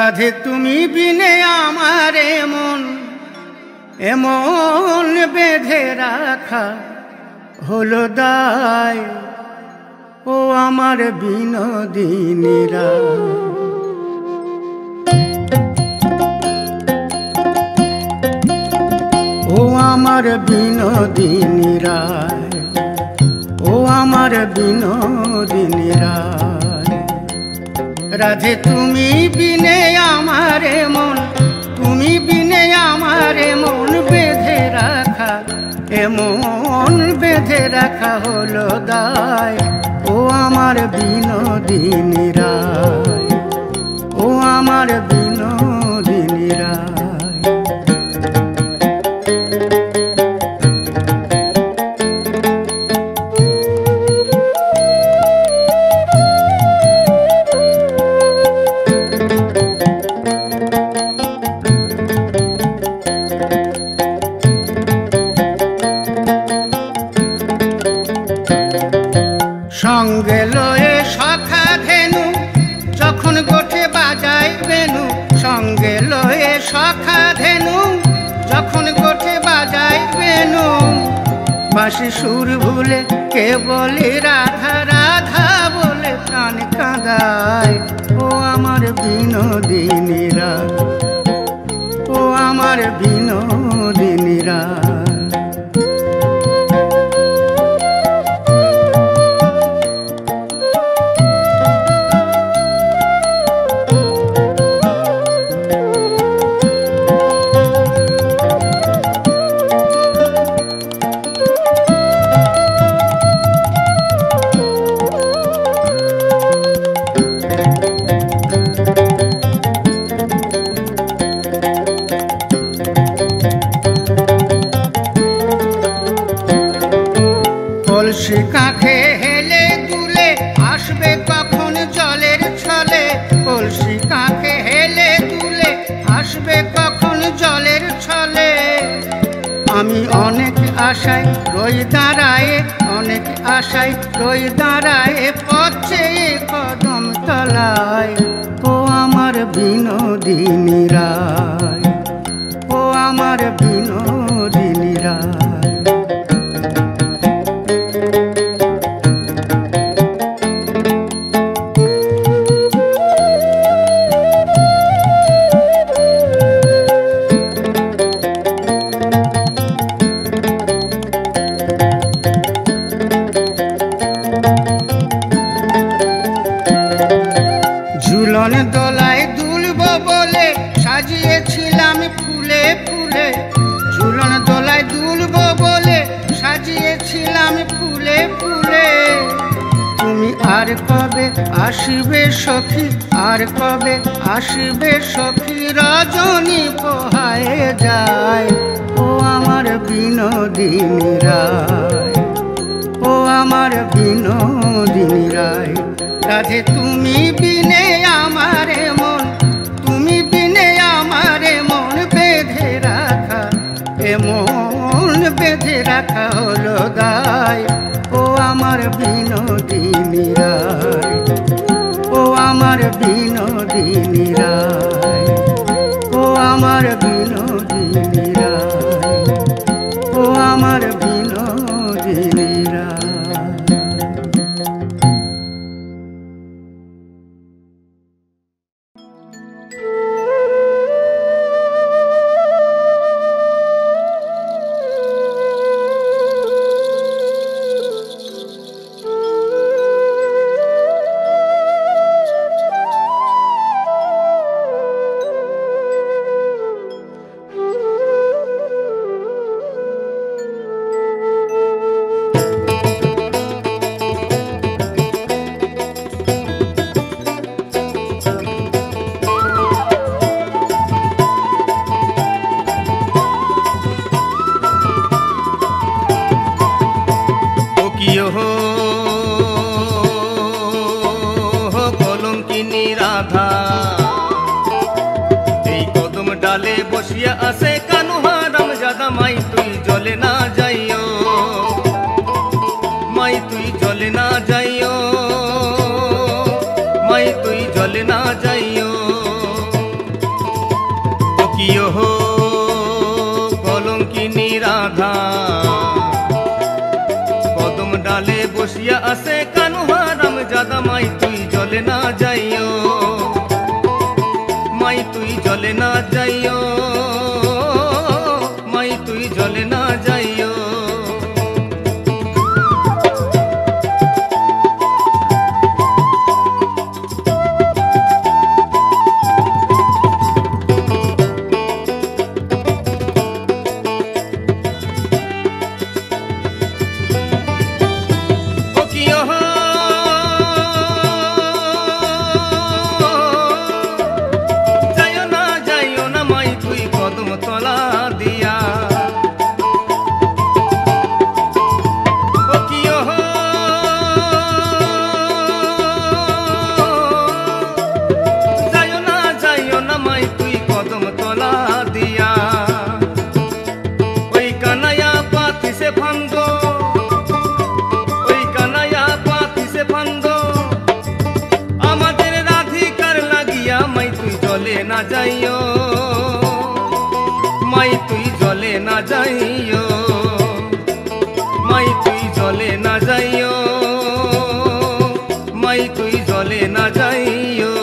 রাধে তুমি বিনে আমার এমন এমন বেঁধে রাখা হলো দায়। ও আমার বিনোদিনীরা, ও আমার বিনোদিনীরা, ও আমার বিনোদিনীরা। রাধে তুমি বিনে আমার মন, তুমি বিনে আমার মন বেঁধে রাখা, এমন বেঁধে রাখা হলো দায়। ও আমার বিনোদিনীরা, ও আমার বিনোদিনীরা। সঙ্গে লয়ে সখা ধেনু যখন গোঠে বাজায় বেনু, সঙ্গে লয়ে সখা ধেনু যখন গোঠে বাজায় বেনু। বাঁশি সুর ভুলে কে বলে রাধা রাধা বলে প্রাণ কাঁদায়। ও আমার বিনোদিনীরা, ও আমার বিনোদিনীরা। কলসি কাঁখে হেলে দুলে আসবে কখন জলের ছলে, কলসি কাঁখে হেলে দুলে আসবে কখন জলের ছলে। আমি অনেক আশায় রই দাঁড়ায়, অনেক আশায় রই দাঁড়ায় পথ চেয়ে কদম তলায়। ও আমার বিনোদিনীরা, ও আমার বিনোদিনীরা। ঝুলন দোলায় দুলব বলে সাজিয়েছিলাম ফুলে ফুলে, ঝুলন দোলায় দুলব বলে সাজিয়েছিলাম ফুলে ফুলে। তুমি আর কবে আসিবে সখী, আর কবে আসিবে সখী, রজনী পোহায়ে যায়। ও আমার বিনোদিনীরা, ও আমার বিনোদিনীরা। রাধে তুমি বিনে আমার মন, তুমি বিনে আমার মন বেঁধে রাখা, এমন বেঁধে রাখা হলো দায়। ও আমার বিনোদিনীরা, ও আমার বিনোদিনীরা, ও আমার বিনোদিনীরা, ও আমার বিনোদিনীরা। বসিয়া আছে কানু হারাম জাদা, মাই তুই জলে না যাইও, মাই তুই জলে না যাইও, মাই তুই জলে না যাইও। রাধা কদম ডালে বসিয়া আছে কানুহা রামজাদা মাই তুই জলে না যাইও মাই তুই জলে না যাইও মাই তুই জলে না যাইও যাইও মাই তুই জলে না যাইও মাই তুই জলে না যাইও মাই তুই জলে না যাইও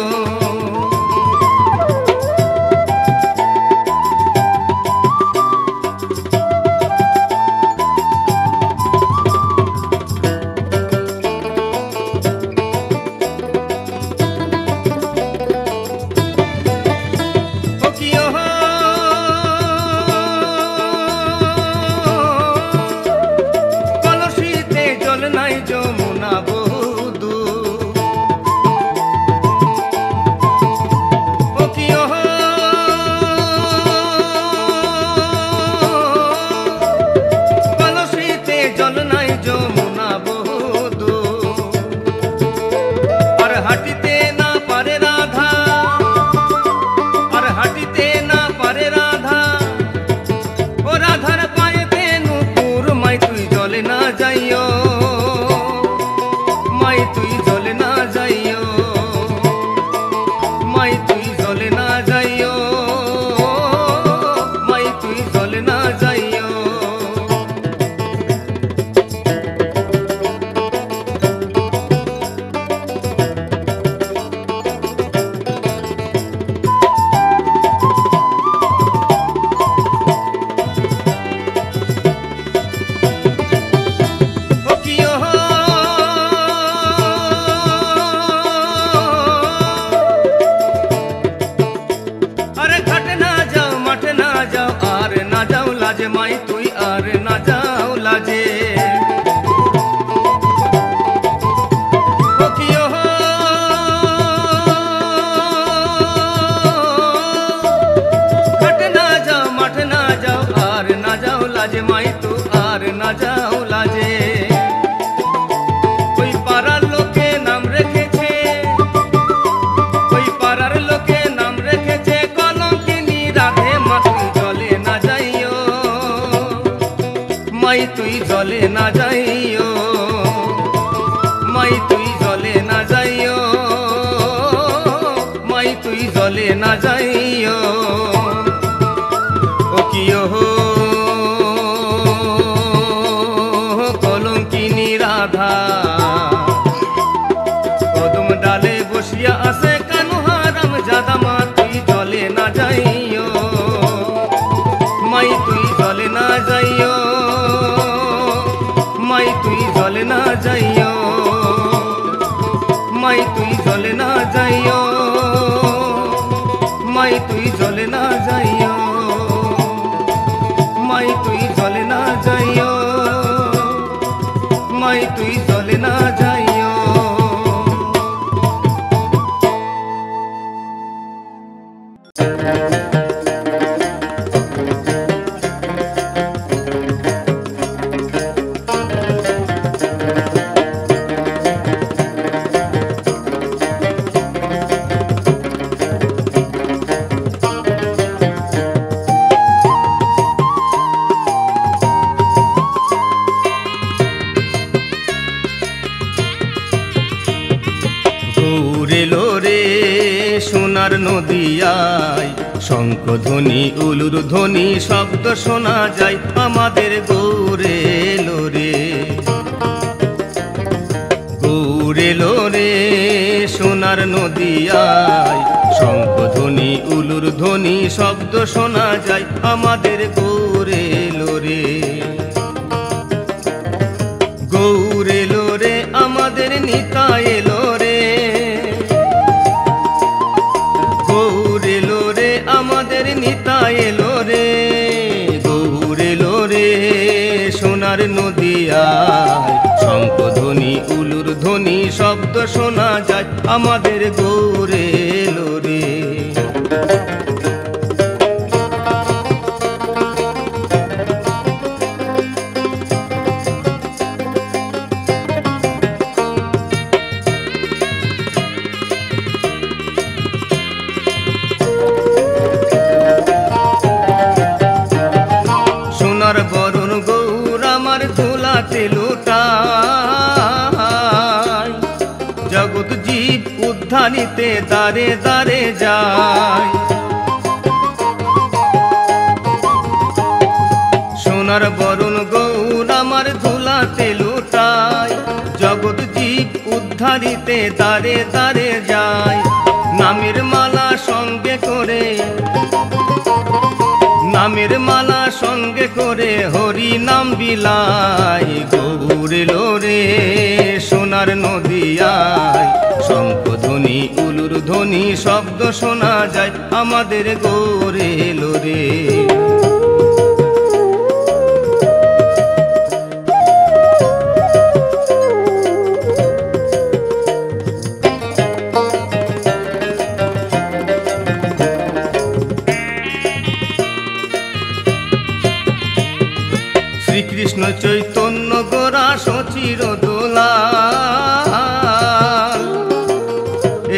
মাই তুই আর না যাও লাজে ঘাটে না যাও মাঠে না যাও আর না যাও লাজে মাই তু আর না যাও লাজে ওই পাড়ার লোকে নাম রেখেছে ওই পাড়ার লোকে নাম রেখেছে কলঙ্কিনী রাধে মা তুই জলে না যাইও মাই তুই জলে না যাইও মাই তুই জলে না যাইও মাই তুই জলে না যাইও ও কিও কলঙ্কিনী রাধা কদম ডালে বসিয়া আছে কানুহা রামজাদা মা তুই জলে না যাইও মাই তুই জলে না যাইও মাই তুই জলে না যাইও মাই তুই জলে না যাইও মাই তুই জলে না যাইও মাই তুই জলে না যাইও মাই তুই জলে না যাইও নদিয়ায় শঙ্খধ্বনি উলুর ধ্বনি শব্দ শোনা যায় আমাদের গৌরে লোরে গৌরে লোরে সোনার নদিয়ায় শঙ্খধ্বনি উলুর ধ্বনি শব্দ শোনা যায় আমাদের গৌরে লোরে গৌরে লোরে আমাদের নিতাই লোরে গৌরে লোরে আমাদের নিতাই লোরে গৌরে লোরে সোনার নদিয়ায় শঙ্খধ্বনি উলুর ধ্বনি শব্দ শোনা যায় আমাদের গৌরে লোরে সোনার বরণ গৌর আমার ধুলাতে লুটায় জগৎ জীব উদ্ধারিতে দারে দারে যায় সোনার বরণ গৌর আমার ধুলাতে লুটায় জগৎ জীব উদ্ধারিতে দারে দারে যায় নামের মালা সঙ্গে করে নামের মালা সঙ্গে করে হরি নাম বিলাই গৌরে লোরে সোনার নদিয়ায় শঙ্খধ্বনি উলুর ধ্বনি শব্দ শোনা যায় আমাদের গৌরে লোরে শ্রীকৃষ্ণ চৈতন্য গোরা সচির দোলাল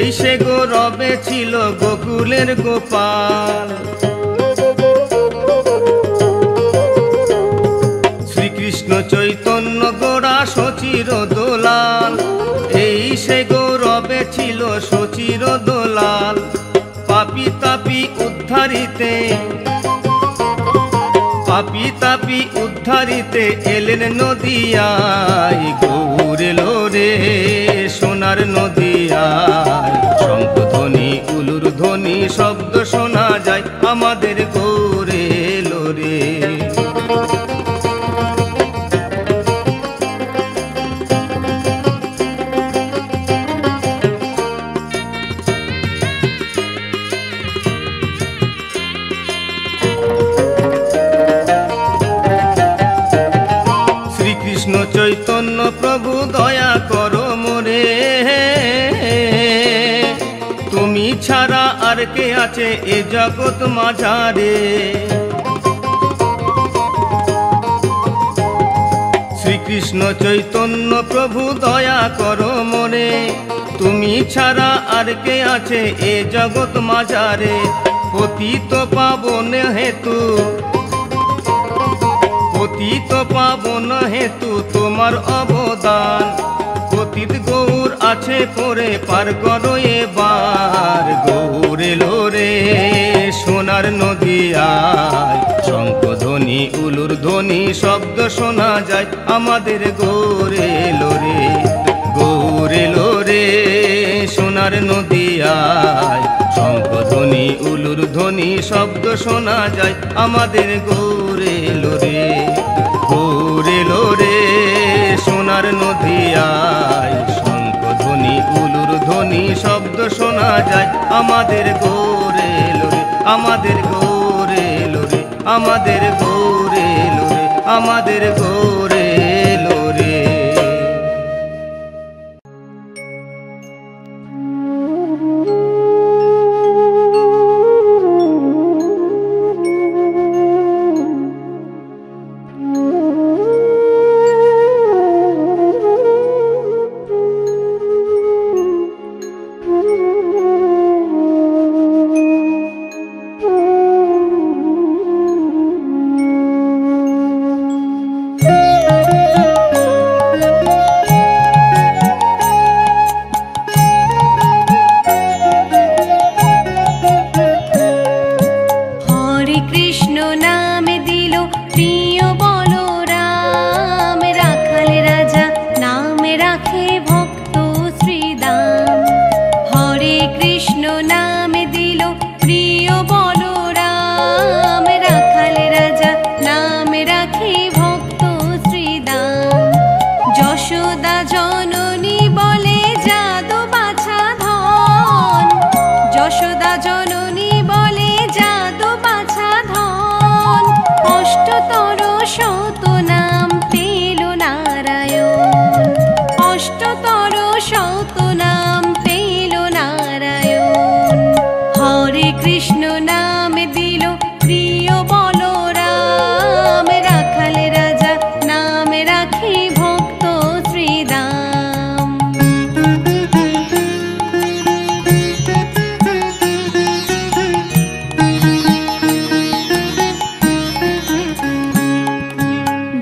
এই সে গৌরবে ছিল গোকুলের গোপাল শ্রীকৃষ্ণ চৈতন্য গোরা সচির দোলাল এই সে গৌরবে ছিল সচির দোলাল পাপি তাপি উদ্ধারিতে পাপি তাপি উদ্ধারিতে এলেন নদিয়ায় গৌরে লোরে সোনার নদিয়ায় শঙ্খধ্বনি উলুর ধ্বনি শব্দ শোনা যায় আমাদের গৌরে লোরে কৃষ্ণ চৈতন্য প্রভু দয়া করো মোরে তুমি ছাড়া আর কে আছে এ জগৎ মাঝারে শ্রীকৃষ্ণ চৈতন্য প্রভু দয়া করো মোরে তুমি ছাড়া আর কে আছে এ জগৎ মাঝারে পতিত পাবন হেতু পতিত পাবন হেতু তোমার অবদান পতিত গৌর আছে পরে পার করো এবার গৌরে লোরে সোনার নদিয়ায় শঙ্খধ্বনি উলুর ধ্বনি শব্দ শোনা যায় আমাদের গৌরে লোরে গৌরে লোরে সোনার নদিয়ায় শঙ্খধ্বনি উলুর ধ্বনি শব্দ শোনা যায় আমাদের গৌরে লোরে গৌরে লোরে সোনার নদিয়ায় শঙ্খধ্বনি উলুর ধ্বনি শব্দ শোনা যায় আমাদের গৌরে লোরে আমাদের গৌরে লোরে আমাদের গৌরে লোরে আমাদের গৌরে লোরে অষ্টতর শত নাম পেল নারায়ণ, অষ্টতর শত নাম পেল নারায়ণ। হরে কৃষ্ণ নাম দিল প্রিয় বলরাম, রাখাল রাজা নাম রাখে ভক্ত শ্রীদাম।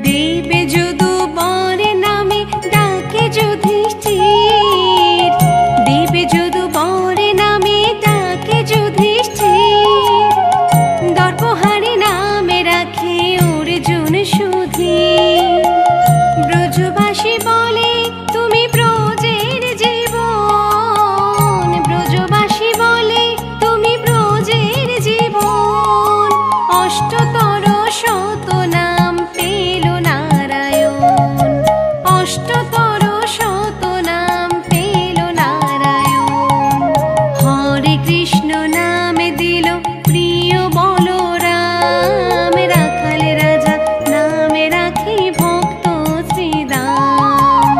দেব যদু বর নামে ডাকে যুধিষ্ঠির, দেব যদু বর নামে ডাকে যুধিষ্ঠির। দর্পহারি নামে রাখে অর্জুন সুধীর। ব্রজবাসী বলে তুমি ব্রজের জীবন, ব্রজবাসী বলে তুমি ব্রজের জীবন। অষ্টতর শত নাম পেল নারায়ণ, অষ্টতর শত নাম পেল নারায়ণ। হরে কৃষ্ণ নাম দিল প্রিয় বলরাম, রাখাল রাজা নামে রাখে ভক্ত শ্রীদাম।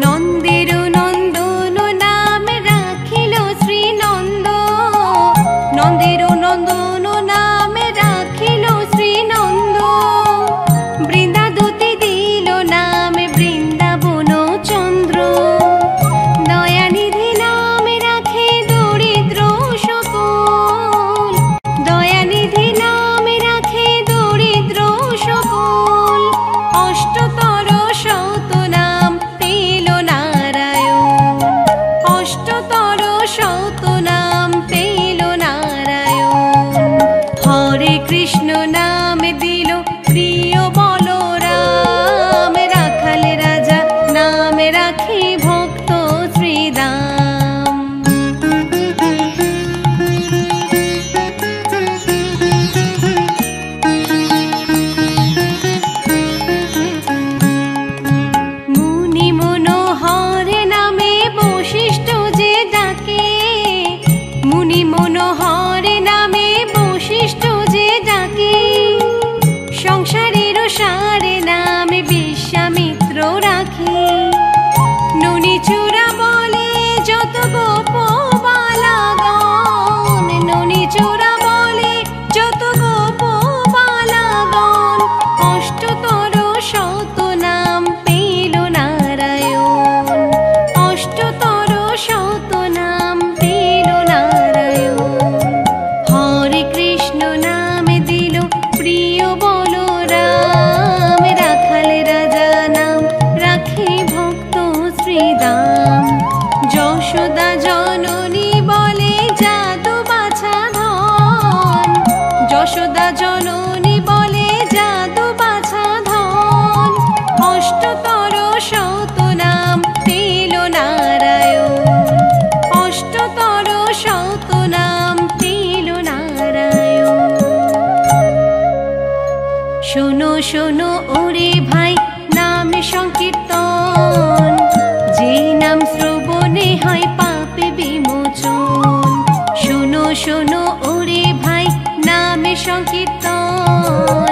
নন্দের নন্দন নাম রাখিল শ্রীনন্দ, নন্দের নন্দন নাম রাখিল শ্রীনন্দ। বৃন্দাদতি দিল নাম বৃন্দাবন চন্দ্র, দয়ানিধি নাম রাখে দরিদ্র সকল, দয়ানিধি নাম রাখে দরিদ্র সকল। অষ্টতর শত নাম পেল নারায়ণ, অষ্টতর শত নাম পেল নারায়ণ। হরে কৃষ্ণ নাম দিল প্রিয় বলরাম, রাখাল রাজা নাম রাখে ভক্ত শ্রীদাম। মুনি মনোহর নামে বশিষ্ঠ যে ডাকে, মুনি মনোহর নামে বশিষ্ঠ যে ডাকে। সংসারের সারে নাম বিশ্বামিত্র রাখে। ননি চূড়া বলে যত গোপবালাগণ, ননি চূড়া বলে যত গোপবালাগণ। অষ্টতর শত নাম পেল নারায়ণ, অষ্টতর শত নাম পেল নারায়ণ। হরে কৃষ্ণ নাম দিল প্রিয় বলরাম, রাখাল রাজা নাম রাখে ভক্ত শ্রীদাম। যশোদা জননী বলে জাদু বাছা ধন, যশোদা জননী বলে জাদু বাছা ধন। অষ্টতর শত নাম পেল নারায়ণ, অষ্টতর শত নাম পেল নারায়ণ। শোনো শোনো ওরে ভাই নাম সংকীর্তন, যে নাম শ্রবণে হয় পাপ বিমোচন। শোনো শোনো ওরে ভাই নাম সংকীর্তন,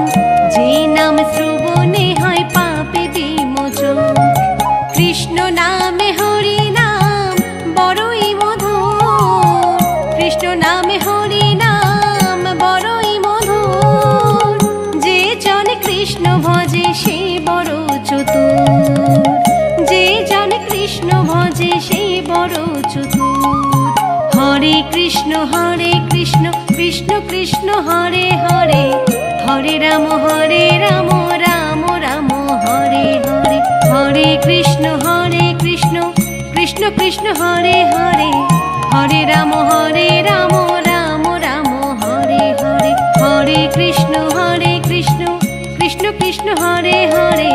যে নাম শ্রবণে হয় পাপ বিমোচন। কৃষ্ণ নামে হরি নাম বড়ই মধুর, কৃষ্ণ নামে হরি নাম বড়ই মধুর। যে জন কৃষ্ণ ভজে সে বড় চতুর, যে জন কৃষ্ণ ভজে সে বড় চতুর। হরে কৃষ্ণ কৃষ্ণ কৃষ্ণ হরে হরে, হরে রাম রাম রাম হরে হরে। হরে কৃষ্ণ কৃষ্ণ কৃষ্ণ হরে হরে, হরে রাম রাম রাম হরে হরে। হরে কৃষ্ণ কৃষ্ণ কৃষ্ণ হরে হরে,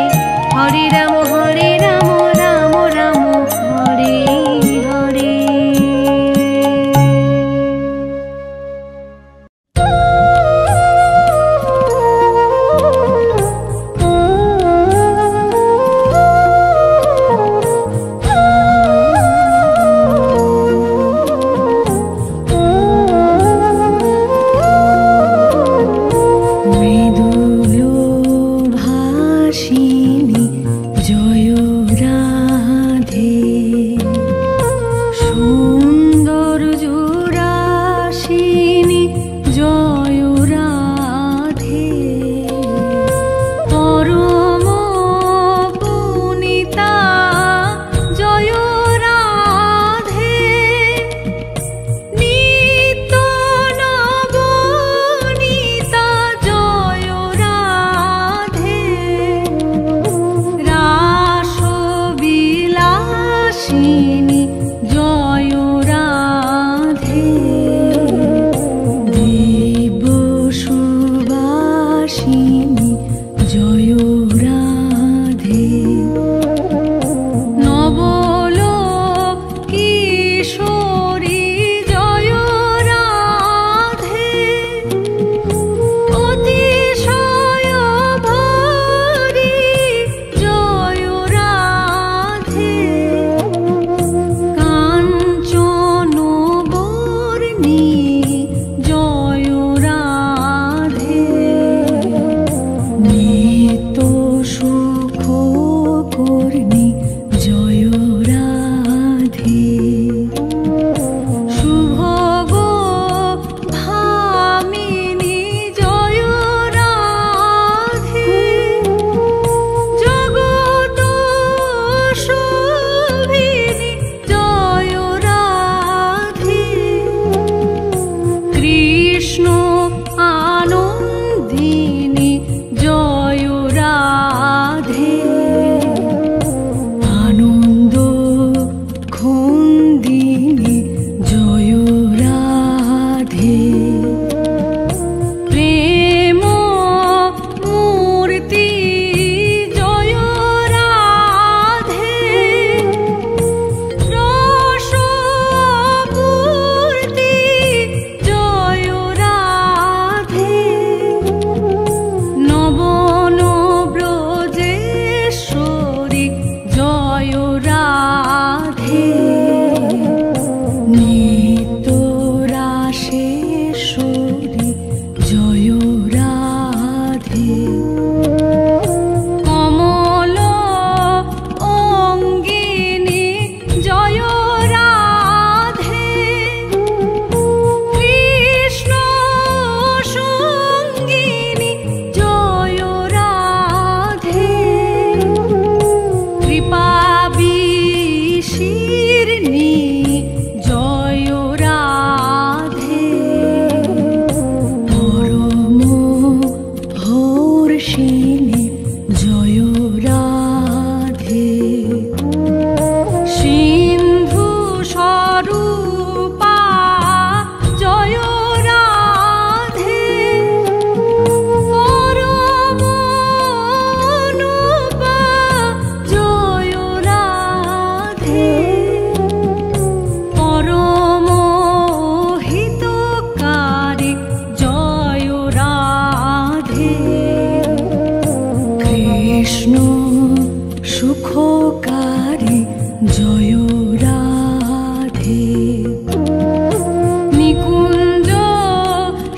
হরে রাম রাম রাম হরে হরে। সুভাষিনী জয় রাধে, দিব্য সুভাষিনী জয় রাধে, নবলোক কিশোরী জয় রাধে, অতিশয় ভরি জয় রাধে, কাঞ্চন বর্ণী জয় রাধে, নিত্য সুখ কর্ণী জয় রাধে, শুভ গো ভামিনী জয় রাধে, জগত শোভিনী জয় রাধে, কৃষ্ণ আনন্দিনী জয় রাধে, আনন্দ খন্দিনী জয় রাধে, প্রেম মূর্তি জয় রাধে, রস মূর্তি জয় রাধে, নবন ব্রজেশ্বরী জয় রাধে, নিত্য রাসেশ্বরী জয় রাধে, কমল অঙ্গিনী জয় রাধে, কৃষ্ণ সঙ্গিনী জয় রাধে, কৃপা বিশীর্ণী জয় রাধে, পরম হর্ষিণী জয় রাধে, সিন্ধু স্বরূপা জয় রাধে, পরম অনুপা জয় রাধে, পরম হিতকারী জয় রাধে, কৃষ্ণ সুখকারী জয় রাধে, নিকুঞ্জ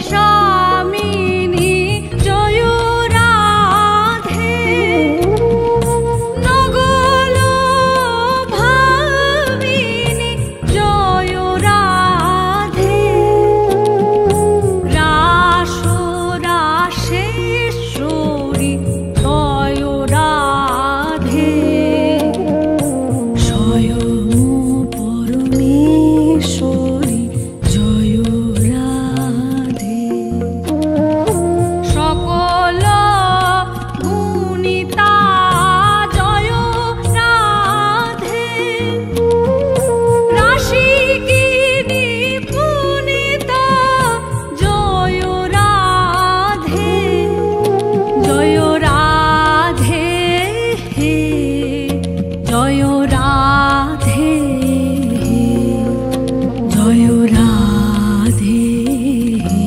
স্বামিনী জয় রাধে, নগল ভামিনী জয় রাধে, রাস রাসেশ্বরী জয় রাধে, স্বয়ং পরমেশ্বরী জয় রাধে, সকল গুণিতা জয় রাধে, রাশিকিনী পুনিতা জয় রাধে, জয় রাধে হে, জয় রাধে হে, জয় রাধে হে,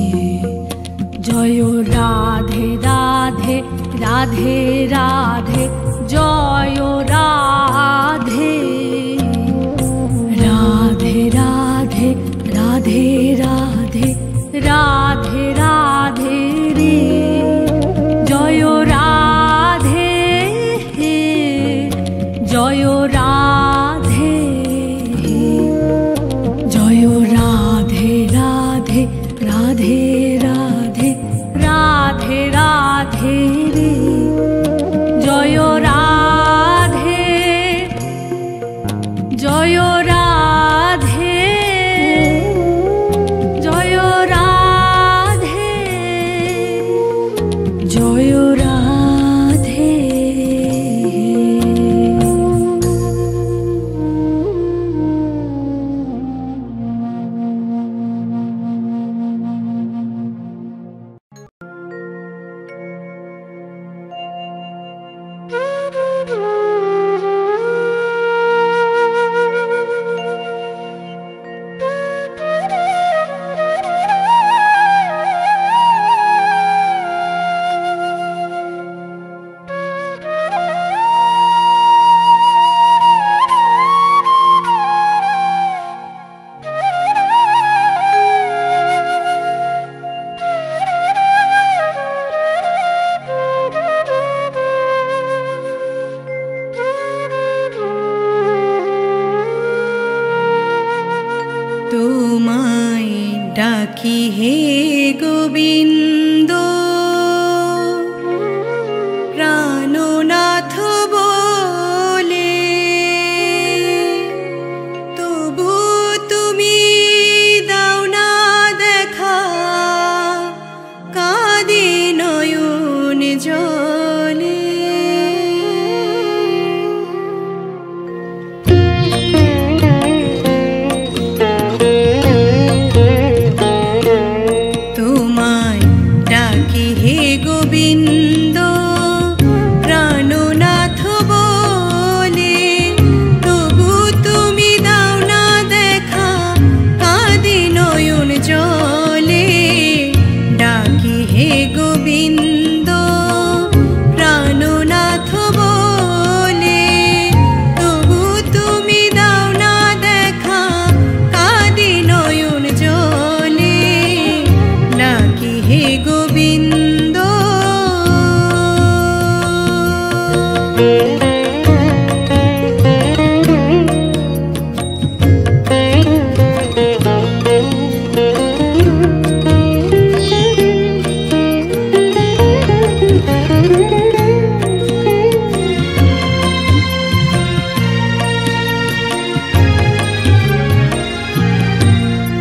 জয় রাধে রাধে রাধে রাধে, জয় রাধে, রাধে রাধে রাধে রাধে, রাধে রাধে রে, জয় রাধে হে, জয় রাধে হে, জয় রাধে রাধে রাধে রাধে, রাধে রাধে রে, জয় রাধে, জয় রাধে, জয় রাধে, জয় রাধে। ডাকি হে গোবিন্দ প্রাণনাথ বলে, তবু তুমি দাও না দেখা, কাঁদে নয়ন জলে। তোমায় ডাকি হে গোবিন্দ প্রাণনাথ বলে, তবু তুমি দাও না দেখা, কাঁদে নয়ন জলে। ডাকি হে গোবিন্দ প্রাণনাথ বলে, তবু তুমি দাও না দেখা, কাঁদে নয়ন জলে। ডাকি হে গোবিন্দ।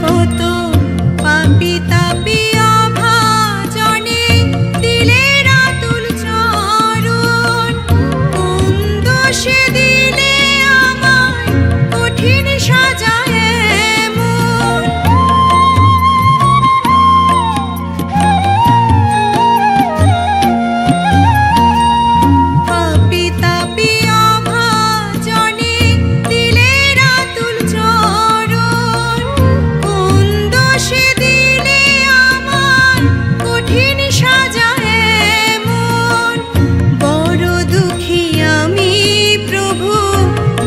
কত পাপী তাপী অভাজনে দিলে রাতুল চরণ, কোন দোষে দিলে আমায় কঠিন সাজায় এমন। পাপী তাপী অভাজনে দিলে রাতুল চরণ, কোন দোষে দিলে আমায় কঠিন সাজায় এমন। বড় দুঃখী আমি প্রভু,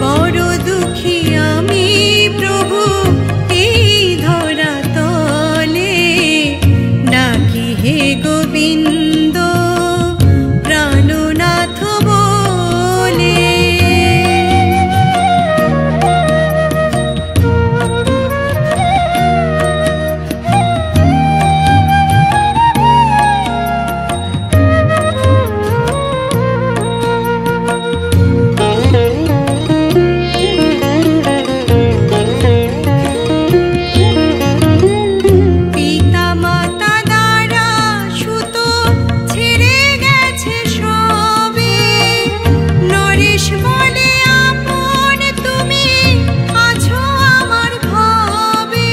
বড় দুঃখী আমি প্রভু, এই ধরা তলে। ডাকি হে গোবিন্দ প্রাণনাথ বলে। পিতা মাতা দ্বারা সুত ছেড়ে গেছে সবে, নরেশ বলে আপন তুমি আছো আমার ভবে।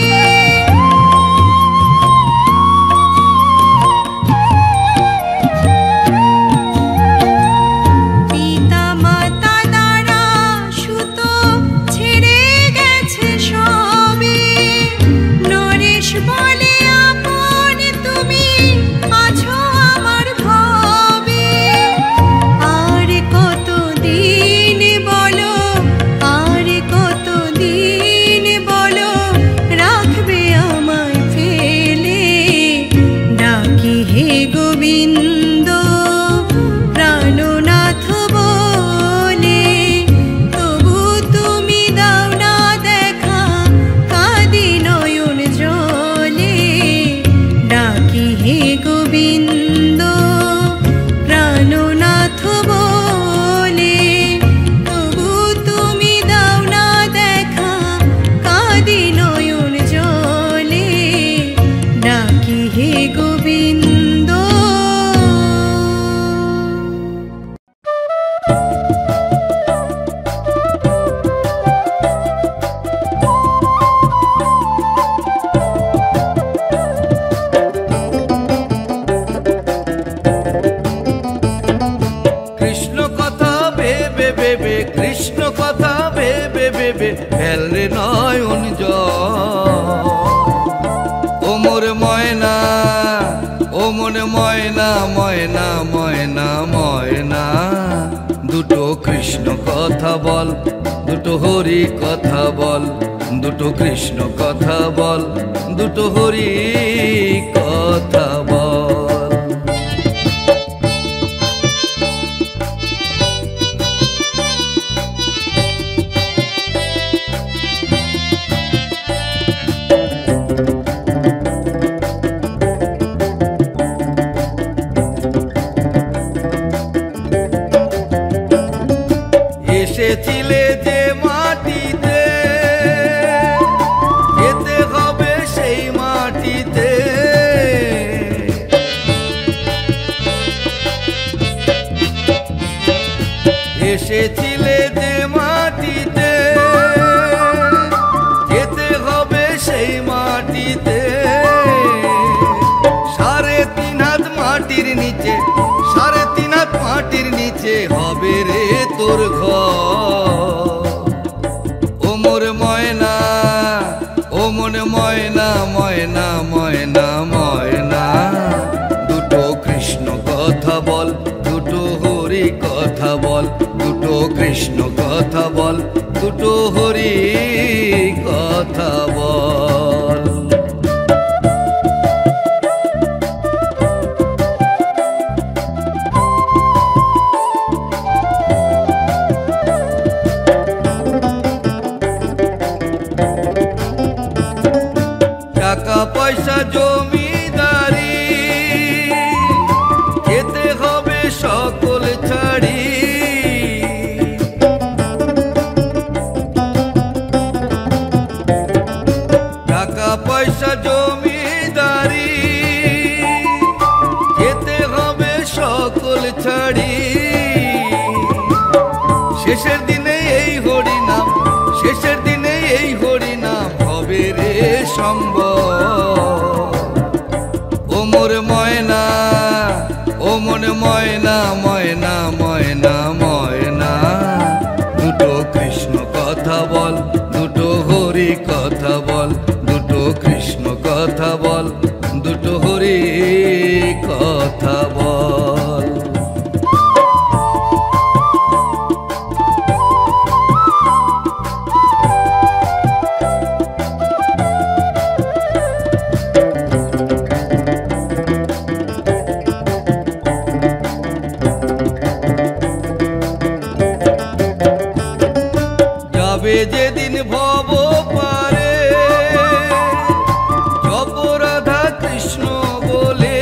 পিতা মাতা দ্বারা সুত ছেড়ে গেছে সবে, নরেশ বলে আপন তুমি আছো আমার ভবে। আর কত দিন বলো, আর কত দিন বলো, রাখবে আমায় ফেলে। ডাকি হে গোবিন্দ প্রাণনাথ বলে, তবু তুমি দাও না দেখা, কাঁদে নয়ন জলে। ডাকি হে গোবিন্দ প্রাণনাথ বলে, তবু তুমি দাও না দেখা, কাঁদে নয়ন জলে। ডাকি হে গোবিন্দ। কৃষ্ণ কথা ভেবে ভেবে, কৃষ্ণ কথা ভেবে ভেবে ফেলরে নয়ন জল। ও মোর ময়না, ও মোর ময়না, ময়না ময়না ময়না, দুটো কৃষ্ণ কথা বল, দুটো হরি কথা বল, দুটো কৃষ্ণ কথা বল, দুটো হরি কথা বল। কৃষ্ণ কথা বল, দুটো হরি কথা বল। টাকা পয়সা জমিদারি যেতে হবে সকল ছাড়ি, টাকা পয়সা জমিদারি যেতে হবে সকল ছাড়ি। শেষের দিনে এই হরি নাম, শেষের দিনে এই হরি নাম হবে রে সম্ভব। ও মোর ময়না, ও মন ময়না, ময়না ময়না ময়না, দুটো কৃষ্ণ কথা বল, দুটো হরি কথা বল, দুটো কৃষ্ণ কথা বল, দুটো হরি কথা বল। যাবে যেদিন ভব পারে জপ রাধা কৃষ্ণ বলে,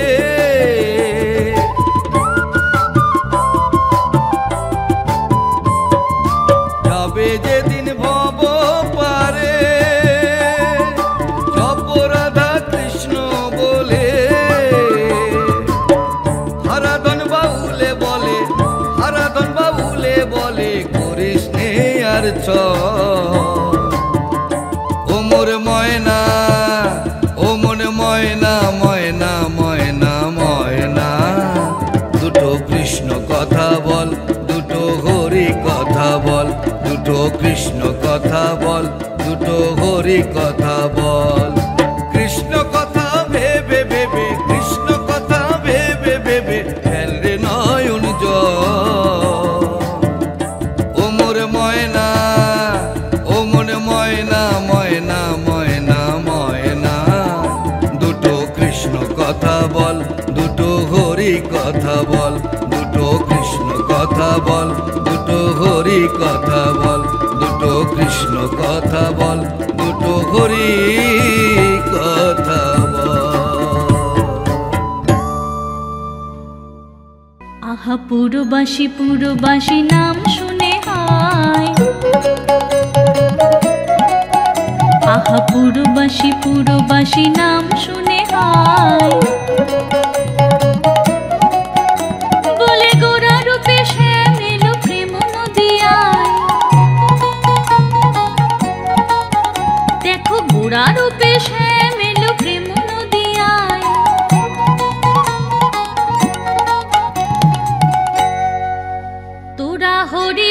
যাবে যেদিন ভব পারে জপ রাধা কৃষ্ণ বলে। হারাধন বাউলে বলে, হারাধন বাউলে বলে করিস নে আর ও মোর ময়না, ও মন ময়না, ময়না ময়না ময়না, দুটো কৃষ্ণ কথা বল, দুটো হরি কথা বল, দুটো কৃষ্ণ কথা বল, দুটো হরি কথা বল। কৃষ্ণ কথা ভেবে ভেবে, কৃষ্ণ কথা ভেবে ভেবে ফেল রে নয়ন জল। ও মোর ময়না, ও মন ময়না, ময়না ময়না ময়না, দুটো কৃষ্ণ কথা বল, দুটো হরি কথা বল, দুটো কৃষ্ণ কথা বল, দুটো হরি কথা বল, দুটো কৃষ্ণ কথা বল, দুটো হরি কথা বল। আহা পুরবাসী পুরবাসী নাম শুনে হায়, আহা পুরবাসী পুরবাসী নাম শুনে হায়, বলে গোরা রূপে শ্যাম এলো প্রেম নদিয়ায়। দেখো গোরা রূপে শ্যাম এলো প্রেম নদিয়ায়। তোরা হরি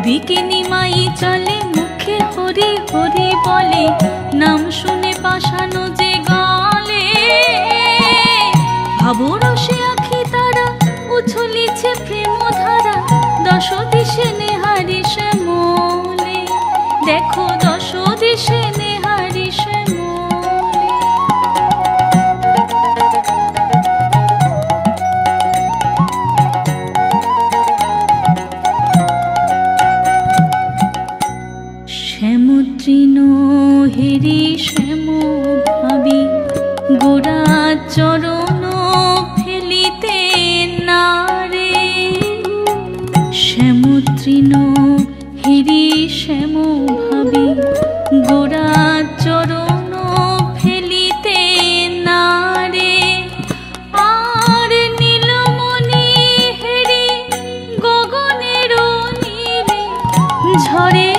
ওদিকে নিমাই চলে মুখে হরি হরি বলে, নাম শুনে পাশানো যে গলে। ভাবরসে আখি তারা উছলিছে প্রেম ধারা, দশ দিশে নেহারি শ্যামলে। দেখো দশ দিশে নেহারি শ্যামলে। শ্যামতৃণ হেরি শ্যাম ভাবি, গোড়া চরণ ফেলিতে নারে। শ্যামতৃণ হেরি শ্যাম ভাবি, গোড়া চরণ ফেলিতে নারে। আর নীলমণি হেরি গগনের নীলে, ঝরে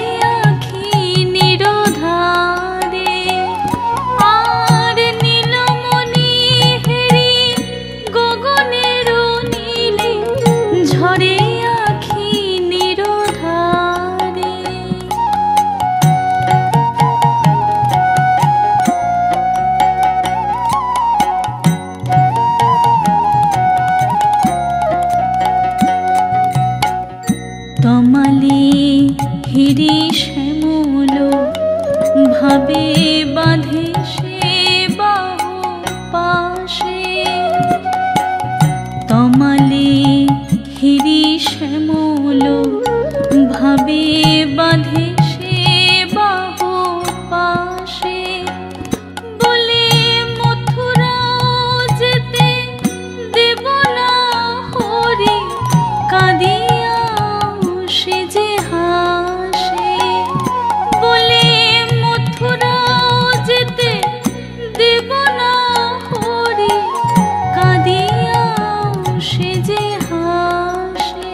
আখি নিরধারে। আর নীলমণি হেরি গগনের নীলে, ঝরে আখি নিরধারে। তমালে হিরি শ্যামল ভাবে বাঁধে সে বাহু পাশে। তমালে হিরি শ্যামল ভাবে বাঁধে সে বাহু পাশে। বলে মথুরাও যেতে দেব না হরি, কাঁদিয়া সে যে হাসে। বলে মথুরাও যেতে দেব না হরি, কাঁদিয়া সে যে হাসে।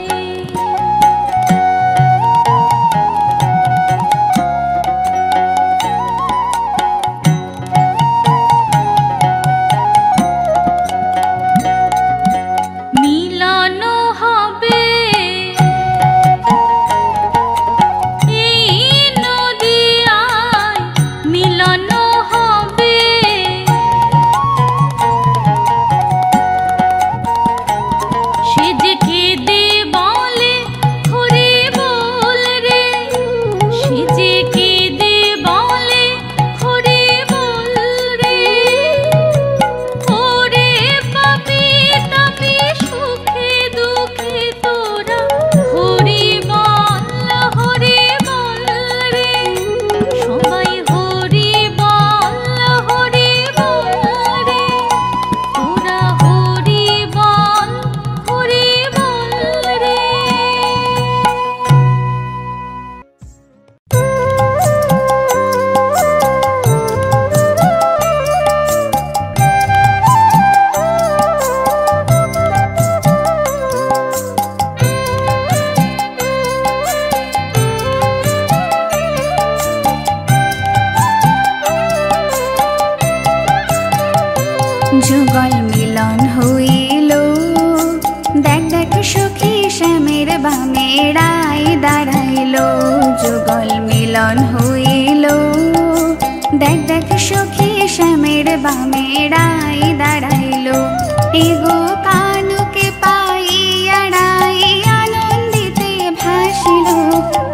মিলন হবে এই নদিয়ায়, মিলন হবে। সে যে কেঁদে বলে হরি বল রে, সে যে কেঁদে বলে হরি বল রে। ওরে পাপি তাপি সুখে দুঃখে তোরা হরি বল রে। সবাই হরি বল রে। তোরা হরি বল রে। যুগল মিলন হইল, দেখ দেখ সখী শ্যামের বামে রায় দাঁড়াইল। যুগল মিলন হইল, দেখ দেখ সখী শ্যামের বামে রায় দাঁড়াইল। এগো কানুকে পাইয়া রায় আনন্দিতে ভাসিল।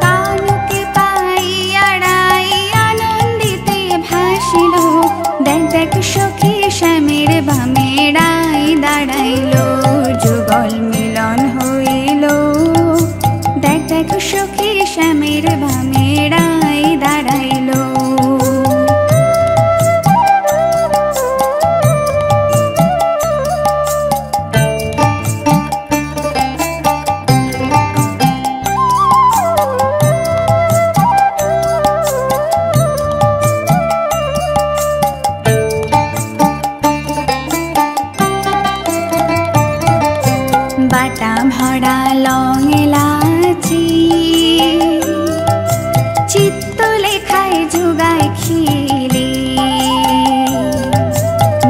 কানুকে পাইয়া রায় আনন্দিতে ভাসিল। দেখ দেখ সখী শ্যামের বামে রায় দাঁড়াইল। যুগল মিলন হইল, দেখ দেখ সখী শ্যামের বামে রায় দাঁড়াইল। বাটা ভরা লং এলাচি, চিত্ত লেখায় যুগায় খিলি।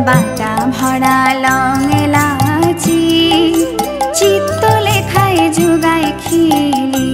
বাটা ভরা লং এলাচি, চিত্ত লেখায় যুগায় খিলি।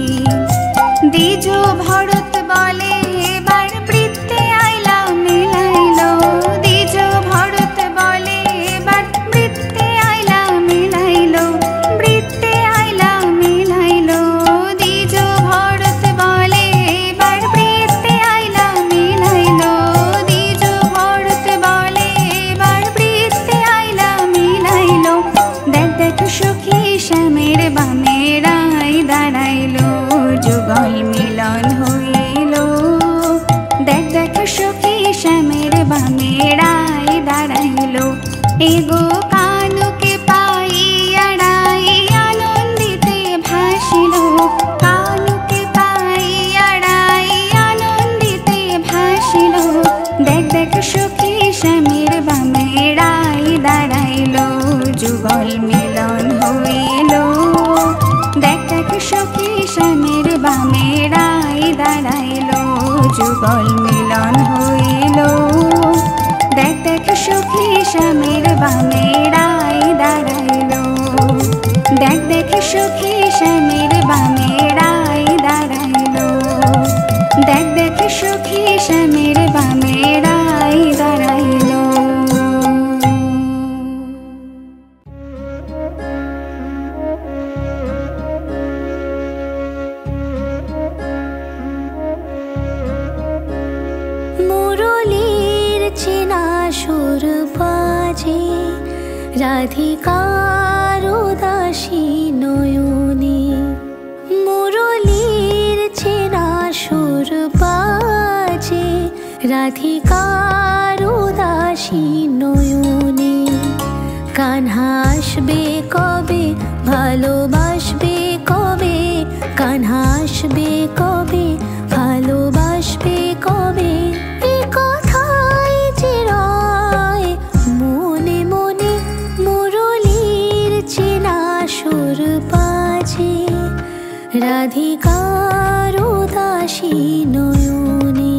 এগো কানুকে পাই আড়াই আনন্দিতে ভাসিল, কানুকে পাই আড়াই আনন্দিতে ভাসিল। দেখ দেখ সখী স্বামীর বামে রাই দাঁড়াইল, যুগল মিলন হইল। দেখ দেখ সখী স্বামীর বামে রাই দাঁড়াইল, যুগল মিলন হইল। দেখ দেখ সখী স্বামীর বামে রাই দাঁড়াইল, দেখ দেখ সখী স্বামীর বামে রাই দাঁড়াইল, দেখ দেখ সখী স্বামীর বামে রাই দাঁড়াইল। মুরলীর চেনা সুর বাজে, রাধিকার উদাসী নয়নে। মুরলীর চেনা সুর বাজে, রাধিকার উদাসী নয়নে। কানহা আসবে কবে, ভালোবাসবে কবে, কানহা আসবে কবে, ভালোবাসবে কবে। এ কথাই যে রয় মনে মনে, মুরলীর চেনা সুর বাজে, রাধিকার উদাসী নয়নে।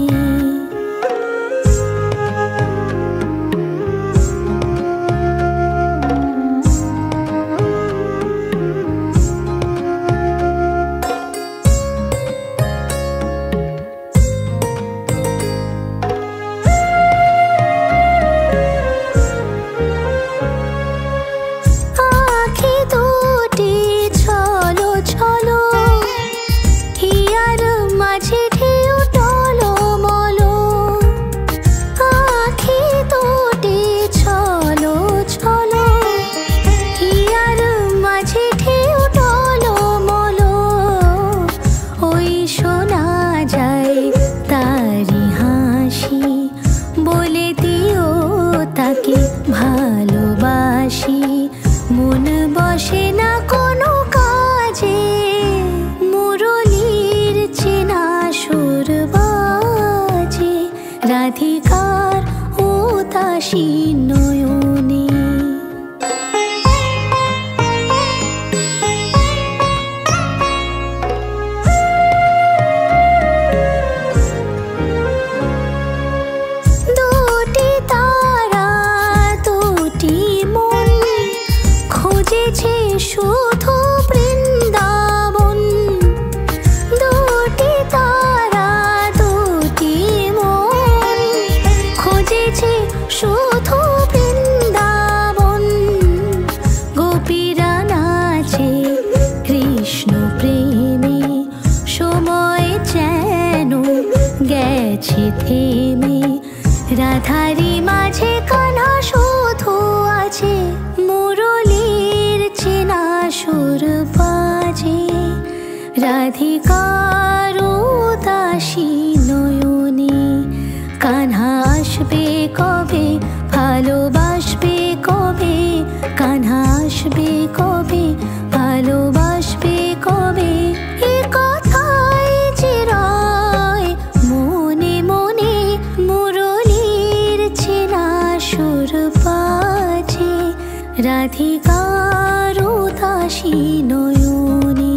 আখি দুটি ছলো ছলো, হিয়ার মাঝে ঢেউ টলমলো। আখি দুটি ছলো ছলো, হিয়ার মাঝে ঢেউ টলমলো। ওই শোনা যায় তারি হাসি, বলে দিও তাকে ভালোবাসি। মন বসে না কোনো কাজে, মুরলীর চেনা সুর বাজে, রাধিকার উদাসী নয়নে। দুটি তারা দুটি মন, খুঁজেছে শুধু বৃন্দাবন। দুটি তারা দুটি মন, খুঁজেছে শুধু বৃন্দাবন। গোপীরা নাচে কৃষ্ণ প্রেমে, সময় যেন গেছে থেমে। রাধারি মাঝে কানা শুধু আছে, মুরলীর চেনা সুর বাজে, রাধিকার উদাসী নয়নে। কানহা আসবে কবে, ভালোবাসবে কবে, কানহা আসবে কবে, ভালোবাসবে কবে। এ কথাই যে রয় মনে মনে, মুরলীর চেনা সুর বাজে, রাধিকার উদাসী নয়নে।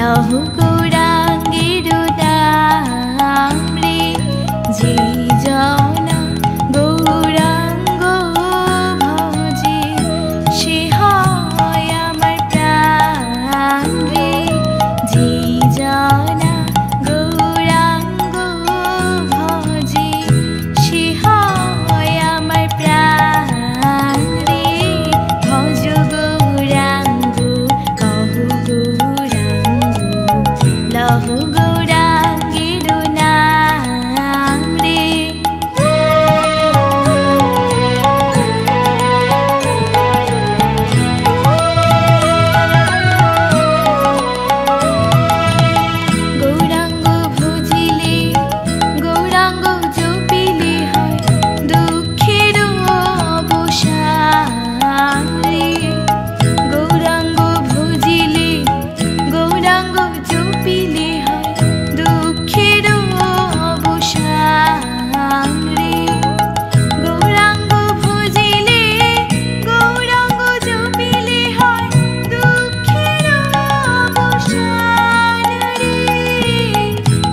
লহু গৌরাঙ্গের নাম রে, যে জনা গৌরাঙ্গ ভজে সে হয় আমার প্রাণ রে, যে জনা গৌরাঙ্গ ভজে সে হয় আমার প্রাণ রে। ভজ গৌরাঙ্গ কহু গৌরাঙ্গ লহু গৌরাঙ্গের নাম রে। গৌরাঙ্গ ভজিলে গৌরাঙ্গ জপিলে হয় দুঃখের অবসান রে। গৌরাঙ্গ ভজিলে গৌরাঙ্গ জপিলে হয় দুঃখের অবসান রে। গৌরাঙ্গ ভজিলে গৌরাঙ্গ জপিলে হয় দুঃখের অবসান রে।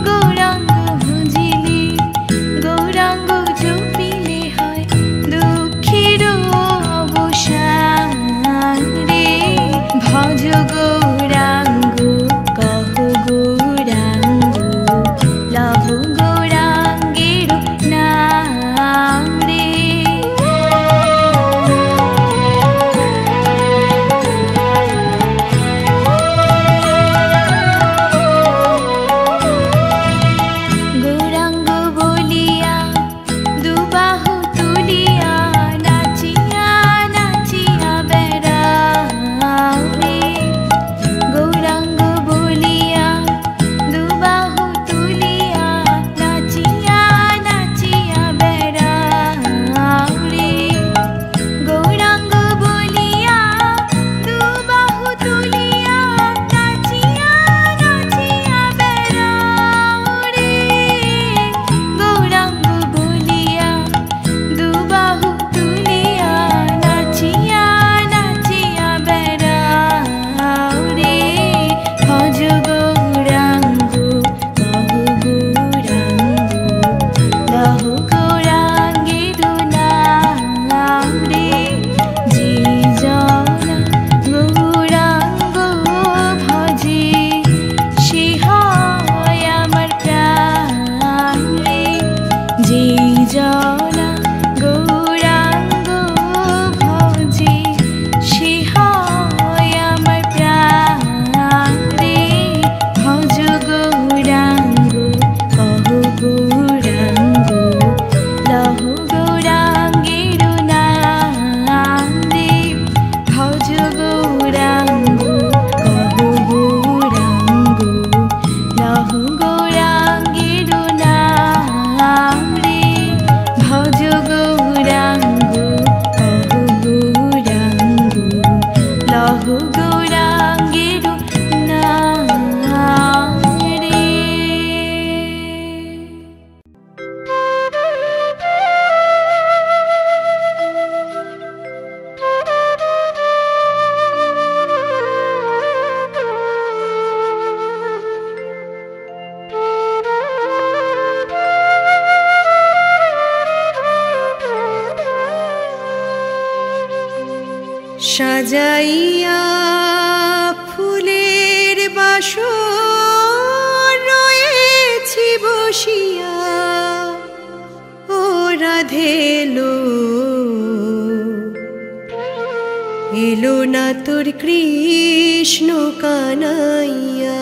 গৌরাঙ্গ ভজিলে গৌরাঙ্গ জপিলে হয় দুঃখের অবসান রে। ভজ গৌরাঙ্গ কহু গৌরাঙ্গ লহু গৌরাঙ্গের নাম রে। গৌরাঙ্গ বলিয়া দুবাহু তুলিয়া নাচিয়া নাচিয়া বেড়াও রে। গৌরাঙ্গ বলিয়া দুবাহু তুলিয়া নাচিয়া নাচিয়া বেড়াও রে। গৌরাঙ্গ বলিয়া দুবাহু তুলিয়া নাচিয়া নাচিয়া বেড়াও রে। গৌরাঙ্গ বলিয়া দুবাহু তুলিয়া নাচিয়া নাচিয়া বেড়াও রে। ভজ গৌরাঙ্গ কহু গৌরাঙ্গ লহু গৌরাঙ্গের নাম রে। যে জনা গৌরাঙ্গ ভজে সে হয় আমার প্রাণ রে। যে জনা গৌরাঙ্গ ভজে সে হয় আমার প্রাণ রে। ভজ গৌরাঙ্গ কহু গৌরাঙ্গ লহু গৌরাঙ্গের নাম রে। ভজ গৌরাঙ্গ কহু গৌরাঙ্গ লহু গৌরাঙ্গের নাম রে। ভজ গৌরাঙ্গ কহু গৌরাঙ্গ লহু গৌরাঙ্গের নাম রে। সাজাইয়া ফুলের বাসর রয়েছি বসিয়া, ও রাধে এলো এলো না তোর কৃষ্ণ কানাইয়া।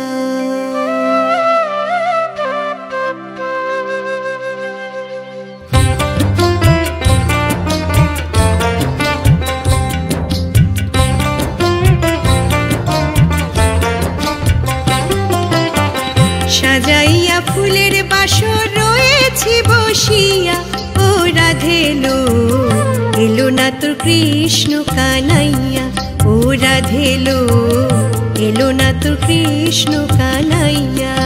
সাজাইয়া ফুলের বাসর রয়েছি বসিয়া, ও রাধে এলো এলো না তোর কৃষ্ণ কানাইয়া। ও রাধে এলো এলো না তোর কৃষ্ণ কানাইয়া।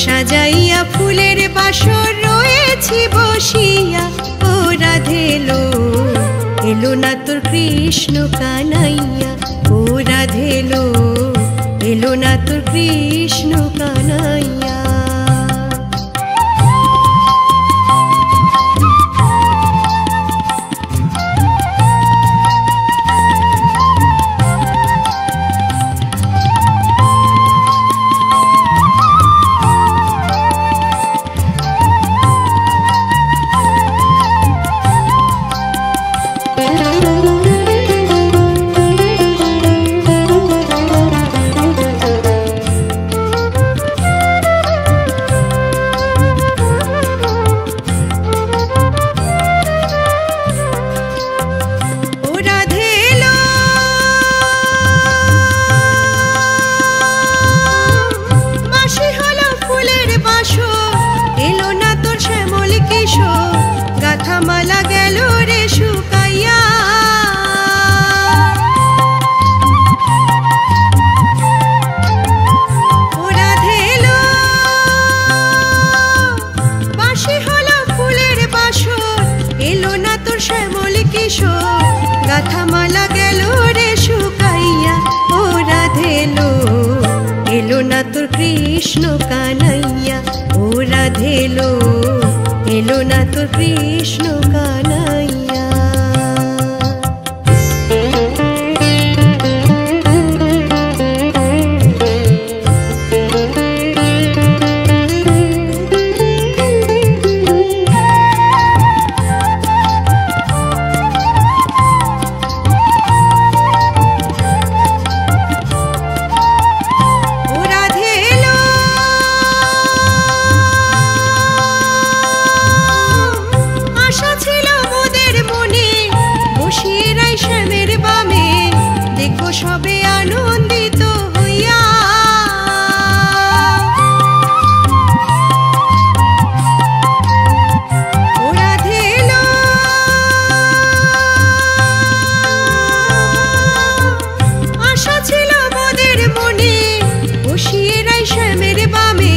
সাজাইয়া ফুলের বাসর রয়েছি বসিয়া, ও রাধে এলো এলো না তোর কৃষ্ণ কানাইয়া। ও রাধে এলো না তোর কৃষ্ণ কানাইয়া। গাথামালা গেল রে শুকাইয়া, ও রাধেলো এলো না তোর কৃষ্ণ কানাইয়া, ও রাধেলো এলো না তোর কৃষ্ণ কানাইয়া। সবে আনন্দিত হইয়া ও রাধেলো আশা ছিল মোদের মনে, বসিয়ে রাই শ্যামের বামে,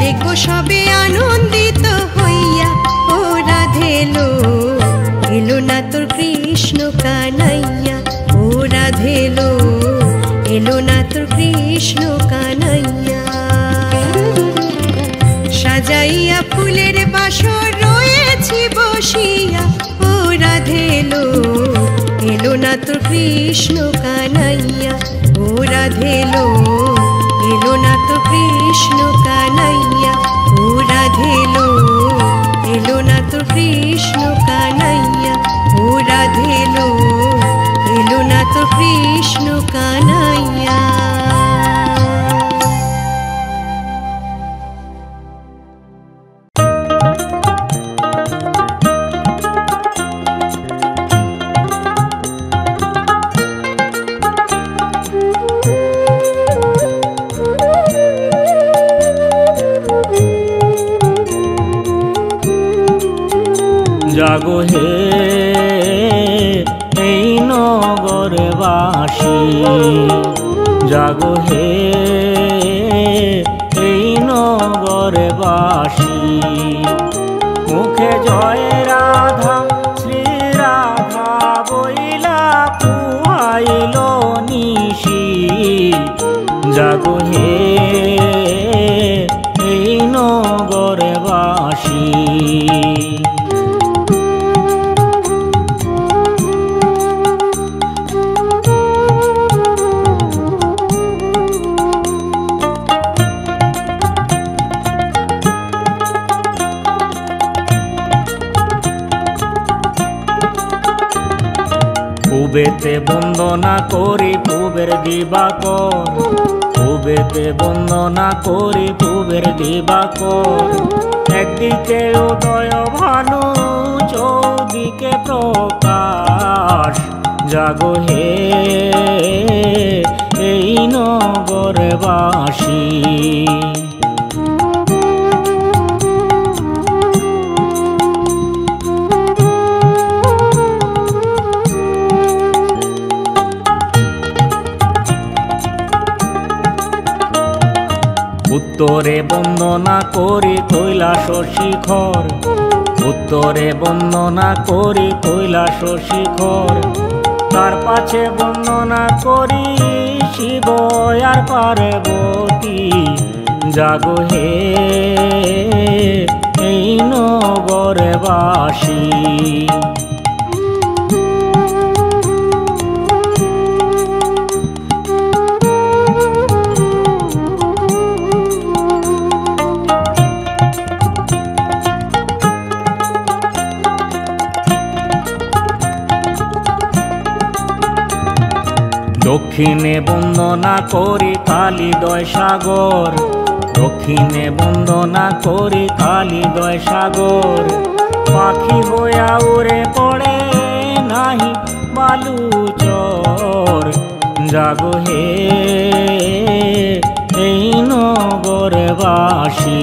দেখো সবে আনন্দিত হইয়া। ও রাধেলো এলো না তোর কৃষ্ণ কানাইয়া, ও রাধেলো এলো না তোর কৃষ্ণ কানাইয়া। সাজাইয়া ফুলের বাসর রয়েছি বসিয়া, ও রাধেলো এলো না তোর কৃষ্ণ কানাইয়া, ও রাধেলো এলো না তোর কৃষ্ণ কানাইয়া, ও রাধেলো এলো না তোর কৃষ্ণ কানাইয়া, ও রাধেলো এলো না তোর কৃষ্ণ কানাইয়া। জাগো হে এই নগরবাসী, জাগো হে এই নগরবাসী, মুখে জয় রাধা শ্রী রাধা বইলা পুয়াইল নিশি, জাগো হে এই নগরবাসী। পূবেতে বন্দনা করি পূবের দিবাকর, পূবেতে বন্দনা করি পূবের দিবাকর, একদিকে উদয় ভানু চৌদিকে প্রকাশ, জাগো হে এই নগরবাসী। উত্তরে বন্দনা করি কৈলাস শিখর, উত্তরে বন্দনা করি কৈলাস শিখর, তার পাছে বন্দনা করি শিব আর পার্বতী। জাগো হে এই নগরবাসী। দক্ষিণে বন্দনা করি কালিদয় সাগর। দক্ষিণে বন্দনা করি কালিদয় সাগর। পাখি হইয়া উড়ে পড়ে নাহি বালুচর। জাগো হে এই নগরবাসী।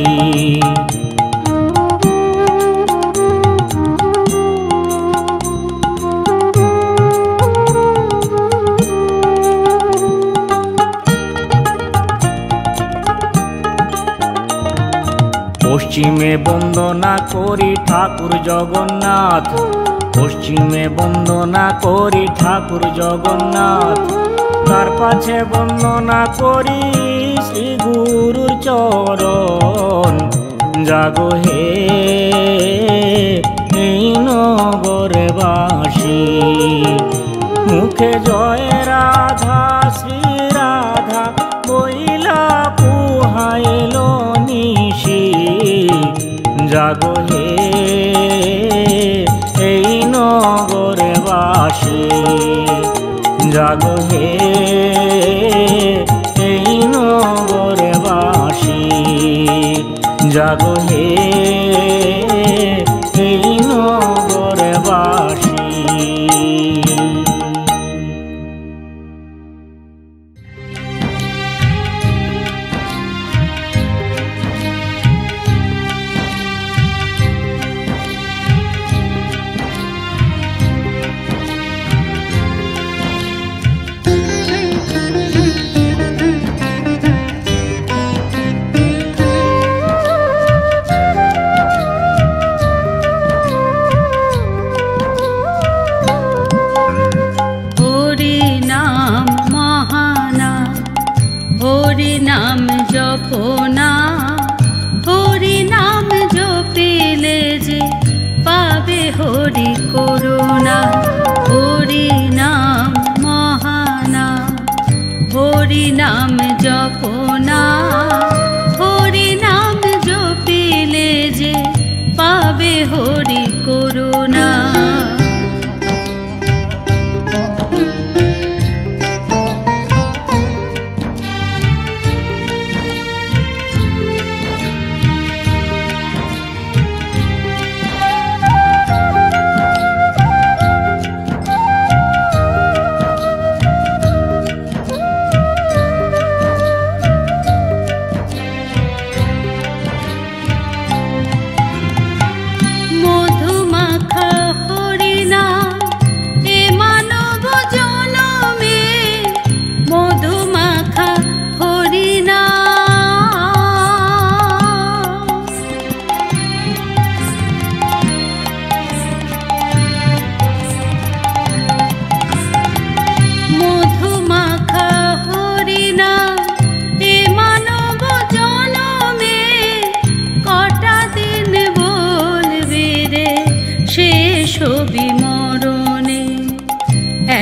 পশ্চিমে বন্দনা করি ঠাকুর জগন্নাথ। পশ্চিমে বন্দনা করি ঠাকুর জগন্নাথ। তার পাছে বন্দনা করি শ্রী গুরুর চরণ। জাগো হে এই নগরবাসী। মুখে জয় রাধা শ্রী রাধা বইলা পুহাইল নিশি। জাগো হে এই নগরবাসী। জাগো হে এই নগরবাসী। জাগো হে এই নগরবাসী। জপনা হরি নাম জপিলে যে পাবে হরি করুণা। হরি নাম মহানাম হরি নাম জপনা হরি নাম জপিলে যে পাবে হরি করুণা।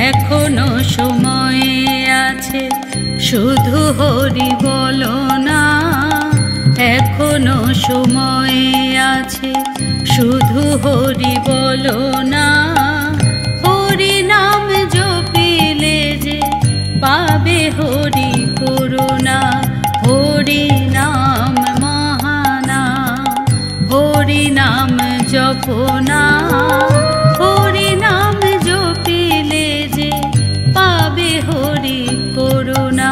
এখনো সময় আছে শুধু হরি বলো না। এখনো সময় আছে শুধু হরি বলো না। হরি নাম জপিলে যে পাবে হরি করুণা। হরি নাম মহানাম হরি নাম জপনা হরি নাম জপিলে যে পাবে হরি করুণা।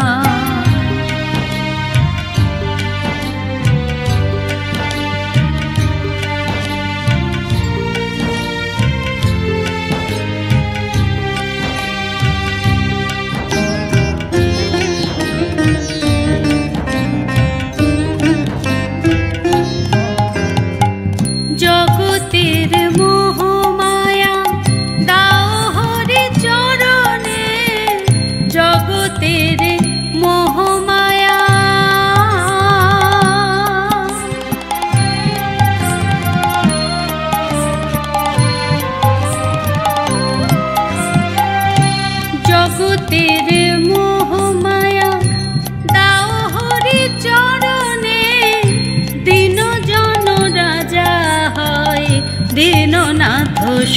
জগতের মোহ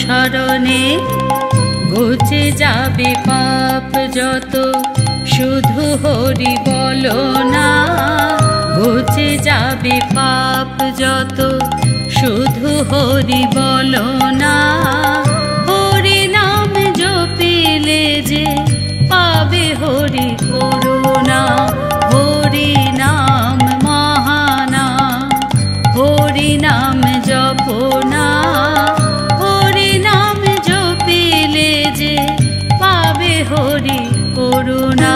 শরণে ঘুচে যাবে পাপ যত, শুধু হরি বলো না। ঘুচে যাবে পাপ যত, শুধু হরি বলো না। হরি নাম জপিলে যে পাবে হরি করুণা। হরি নাম মহানাম, হরি নাম জপনা। হরি নাম জপিলে যে পাবে হরি করুণা।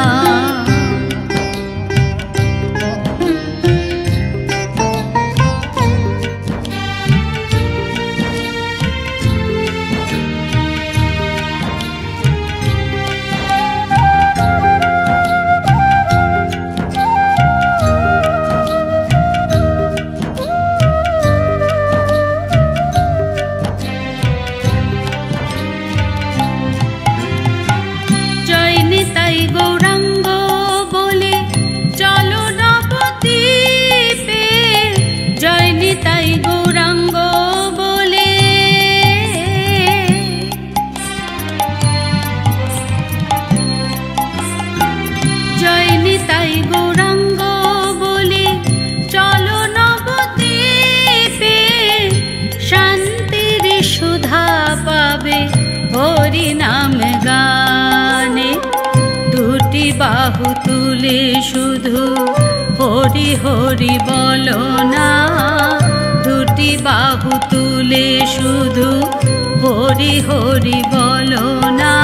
বাহু তুলে শুধু হরি হরি বলো না। দুটি বাহু তুলে শুধু হরি হরি বলো না।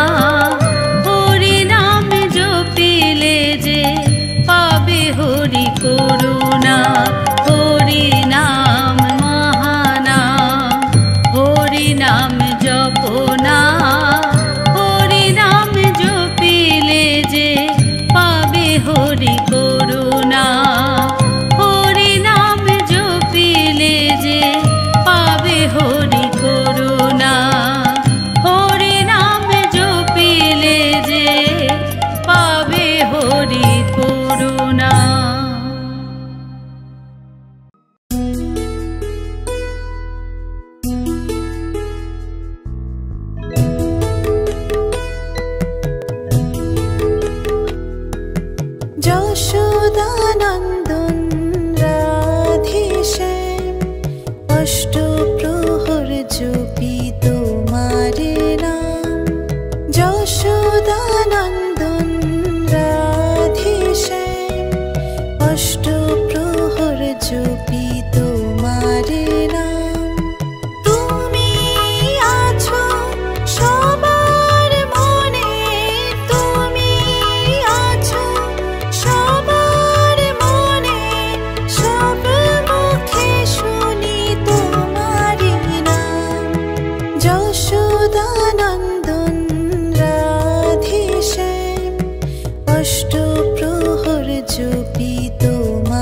হরি নাম জপিলে যে পাবে হরি করুণা। হরি নাম মহানাম, হরি নাম জপনা। হরি নাম জপিলে যে পাবে হরি করুণা। হরি নাম জপিলে যে পাবে হরি করুণা। হরি নাম জপিলে যে পাবে হরি করুণা। যশোদানন্দন রাধেশ্যাম অষ্টপ্রহর জপি তোমার নাম। যশোদানন্দন রাধেশ্যাম অষ্টপ্রহর জপি তোমার নাম। তুমি আছো সবার মনে, তুমি আছো সবার মনে, সব মুখে শুনি তোমার নাম। যশোদানন্দন রাধেশ্যাম অষ্টপ্রহর জপি তোমার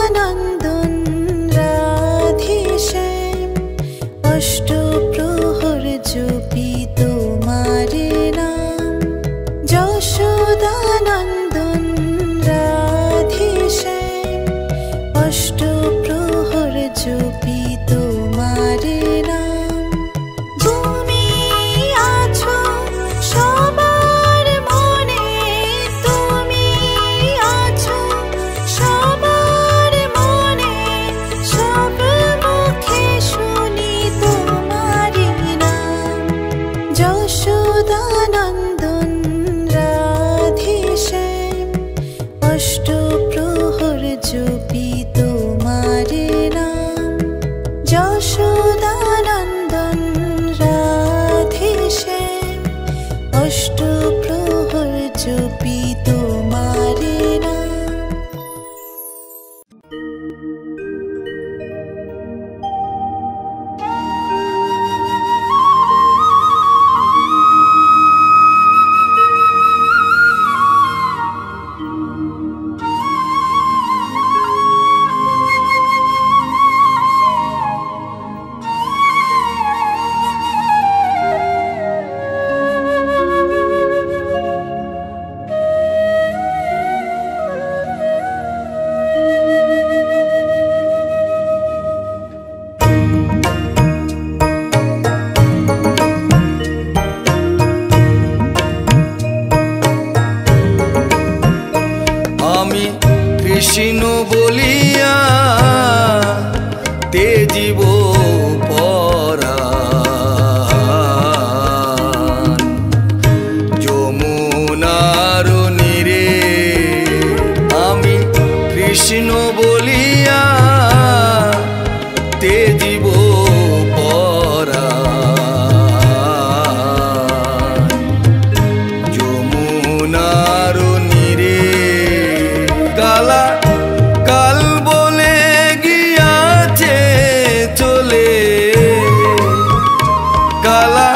যশোদানন্দন রাধেশ্যাম অষ্টপ্রহর জপি তোমার নাম। যশোদানন্দন রাধেশ্যাম অষ্টপ্রহর জপি তোমার নাম। তুমি আছো সবার মনে, তুমি আছো সবার মনে, সব মুখে শুনি তোমার নাম। যশোদানন্দন রাধেশ্যাম অষ্টপ্রহর জপি তোমার নাম। যশোদানন্দন রাধেশ্যাম অষ্টপ্রহর জপি তোমার নাম। আমি কৃষ্ণ বলিয়া তেজিব পরাণ। যমুনার নীরে আমি কৃষ্ণ বলিয়া তেজিব পরাণ। যমুনার নীরে কালা কাল বলে গিয়াছে চলে, কালা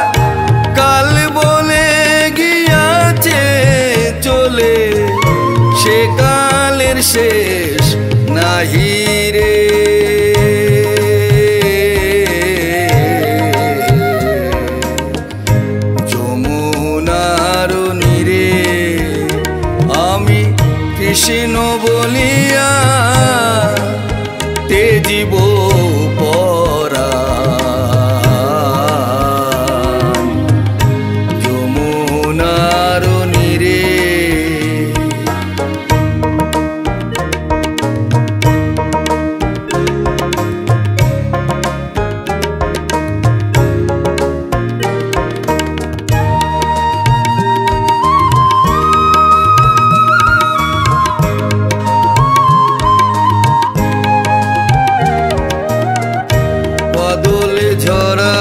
কাল বলে গিয়াছে চলে, সে কালের শেষ নাহি রে। যমুনার নীরে আমি কৃষ্ণ বলিয়া তেজিব পরাণ। যমুনার নীরে বাদল ঝরা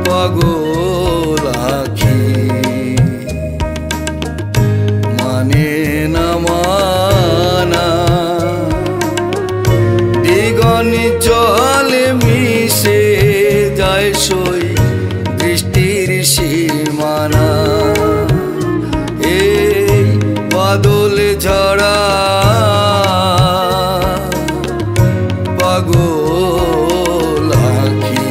পাগল আখি মানে না মানা, দিগনি জলে মিশে যায় সই দৃষ্টির সীমানা। এই বাদল ঝরা পাগল আখি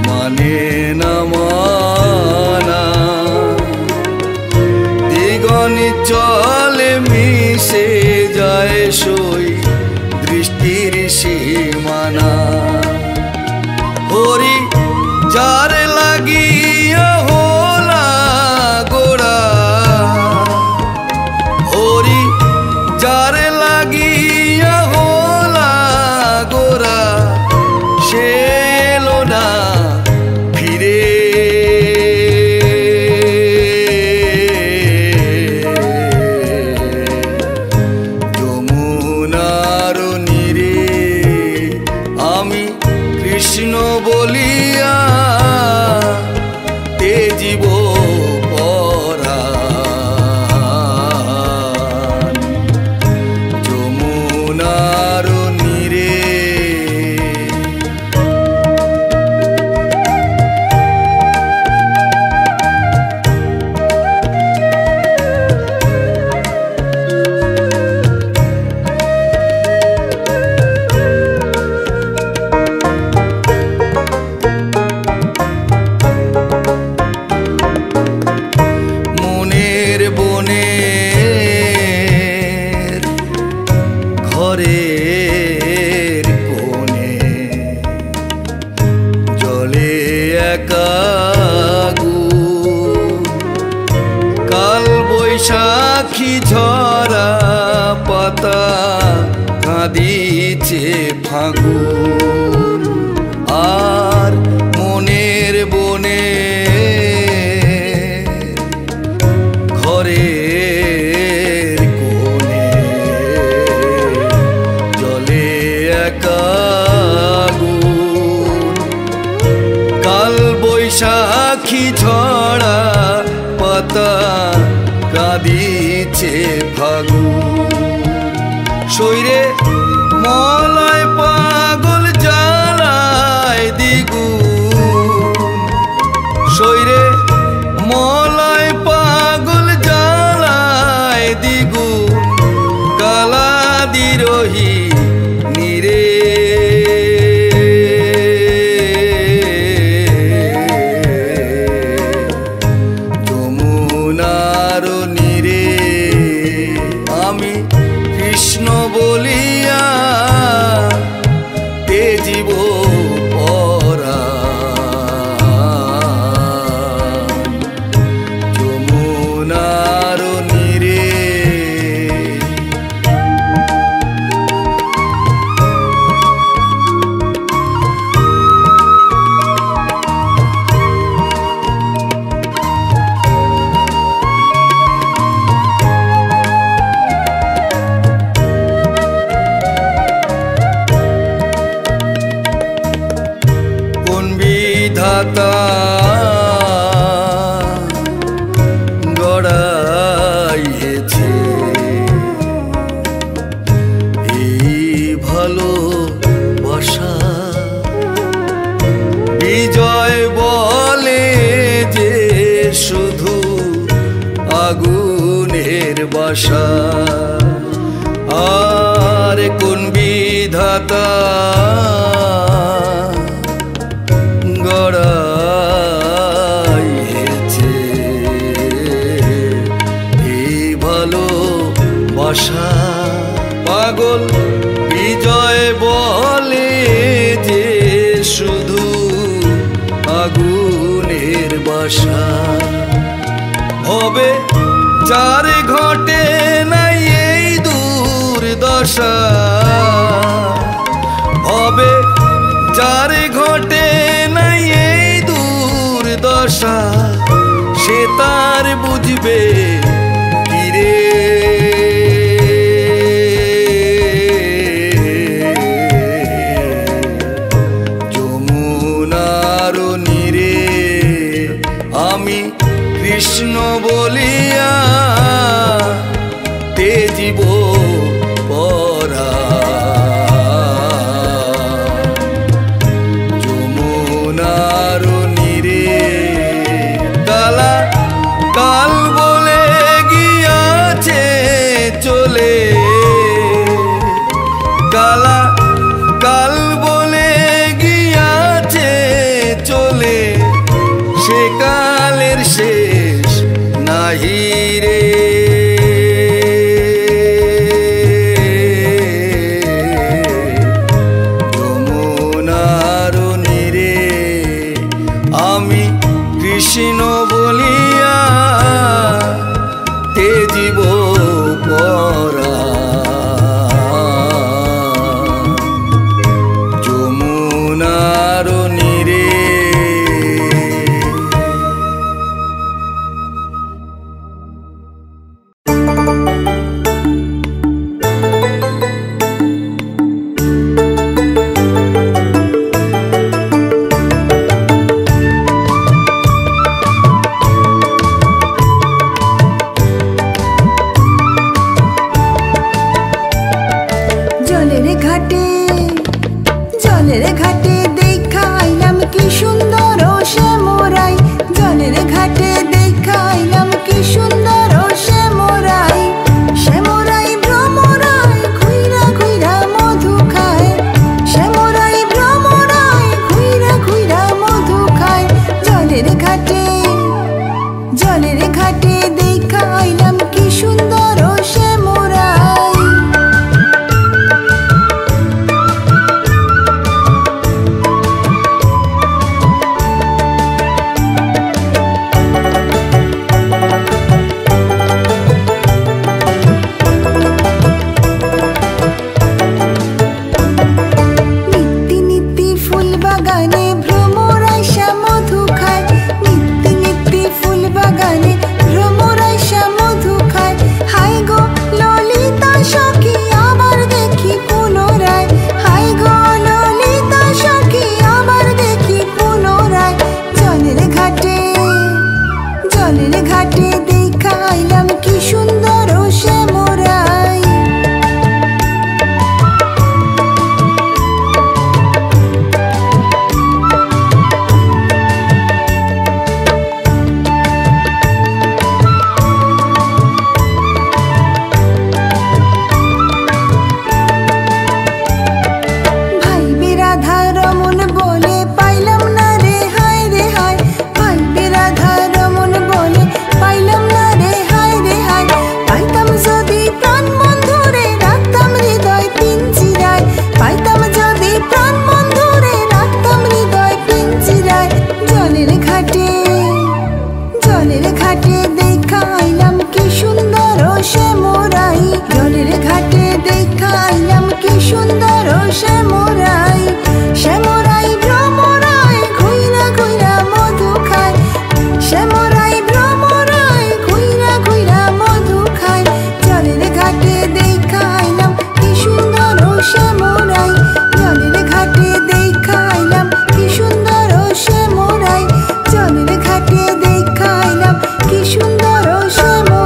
মানে না মানা, দিগনি চলে মিশে যায় সই দৃষ্টির সীমানা। হরি যার লাগিয়া হোলা গোড়া, হরি যার লাগিয়া হোলা গোরা, সে এলো না ফিরে। যমুনার নীরে আমি কৃষ্ণ বলিয়া আখি ঝরা পাতা কাঁদিছে ফাগুন আর মনের বনে ঘরের কোণে জলে একা আগুন। কাল বৈশাখী ঝরা পাতা কাঁদিছে ফাগুন শৈরে মলয় পাগল জ্বালায় দ্বিগুণ শৈরে মলয় পাগল জ্বালায় দ্বিগুণ কালা দিরোহী নিরে যমুনার নীরে আমি কৃষ্ণ বলিয়া তেজিব পরাণ যমুনার নীরে। কোন বিধাতা গড়াইছে এই ভালোবাসা বিজয় বলে যে শুধু আগুনের বাসা আর কোন বিধাতা গড়াইছে এই ভালোবাসা পাগল বিজয় বলে যে শুধু আগুনের বাসা হবে যার ঘটে নাই এই দুর্দশা হবে যার ঘটে নাই এই দুর্দশা সে তার বুঝবে কিরে যমুনার নীরে আমি কৃষ্ণ বলিয়া তেজিব পরাণ যমুনার নীরে। কালা কাল বলে গিয়াছে চলে কালা কাল বলে গিয়াছে চলে সে কালের শেষ নাহি রে যমুনার নীরে আমি কৃষ্ণ বলিয়া তেজিব পরাণ যমুনার নীরে। বাগানে ভ্রমরাইসা মধু খায়। হাই গো ললিতা সখী আবার দেখি পুনরায়, হাই গো ললিতা সখী আবার দেখি পুনরায়। জলের ঘাটে দেখা আইলাম কি সুন্দর শ্যামরাই। ভাই বিরাধা রমন বলে পাইলাম না রে হায় রে হায়, ভাই বিরাধা রমন বলে পাইলাম না রে হায় রে হায়। পাইতাম যদি প্রাণ বন্ধুরে রাখতাম হৃদয় পিঞ্জিরায়, পাইতাম যদি প্রাণ বন্ধুরে রাখতাম হৃদয় পিঞ্জিরায়। জলের ঘাটে দেখা আইলাম কি সুন্দর শ্যামরাই, জলের ঘাটে দেখা আইলাম কি সুন্দর শ্যামরাই। শ্যামরাই ভ্রমরাই ঘুইরা ঘুইরা মধু খায়, শ্যামরাই ভ্রমরাই ঘুইরা ঘুইরা মধু খায়। জলের ঘাটে দেখা আইলাম কি সুন্দর শ্যামরাই, জলের ঘাটে দেখা আইলাম কি সুন্দর শ্যামরাই, জলের ঘাটে দেখা আইলাম কি সুন্দর শ্যামরাই।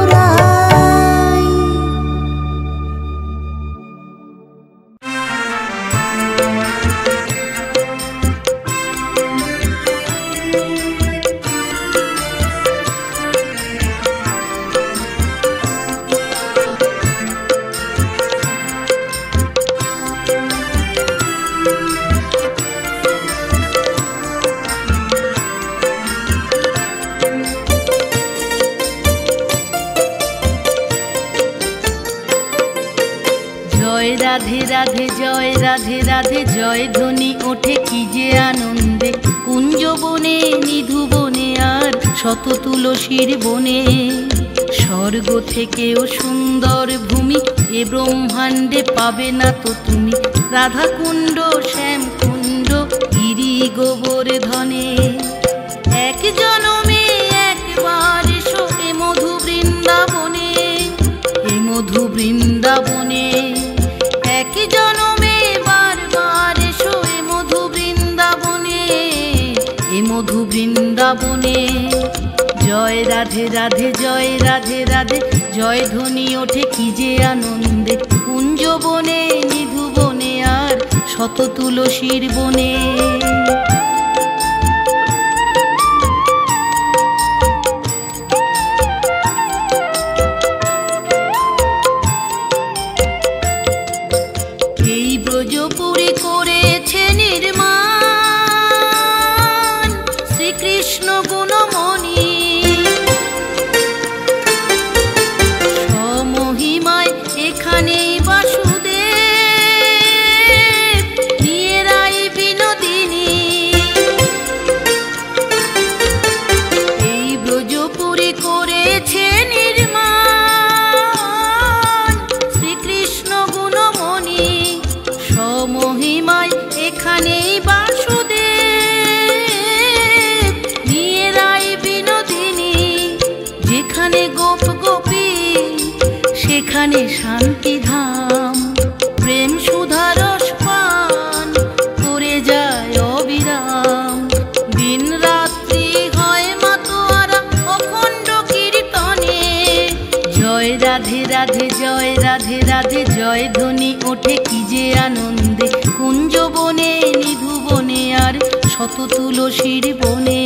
জয় রাধে রাধে জয় রাধে রাধে জয় ধ্বনি ওঠে কি যে আনন্দে। কুঞ্জ বনে নিধু বনে আর শত তুলসীর বনে, স্বর্গ থেকেও সুন্দর ভূমি এ ব্রহ্মাণ্ডে পাবে না তো তুমি। রাধা কুণ্ড শ্যাম কুণ্ড গিরি গোবর্ধনে, এক জনমে একবার এসো এ মধু বৃন্দাবনে, এ মধু বৃন্দাবনে। এক জনমে বারবার এসো এ মধু বৃন্দাবনে, এ মধু বৃন্দাবনে। জয় রাধে রাধে জয় রাধে রাধে জয় ধ্বনি ওঠে কি যে আনন্দে। কুঞ্জ বনে নিধু বনে আর শত তুলসীর বনে। এই ব্রজপুরী করেছে নির্মাণ শ্রীকৃষ্ণ গুণমণি, সমহিমায় এখানেই বাসুদেব নিয়ে রাই বিনোদিনী। এই ব্রজপুরী করেছে নির্মাণ শ্রীকৃষ্ণ গুণমণি, সমহিমায় এখানেই বাসুদেব নিয়ে রাই বিনোদিনী। যেখানে গোপ গোপী সেখানে শান্তি ধাম, প্রেম সুধারস পান করে যায় অবিরাম। দিন রাত্রি হয় মাতোয়ারা অখণ্ড কীর্তনে। জয় রাধে রাধে জয় রাধে রাধে জয় ধ্বনি ওঠে কি যে আনন্দে। কুঞ্জ বনে নিধু বনে আর শত তুলসীর বনে।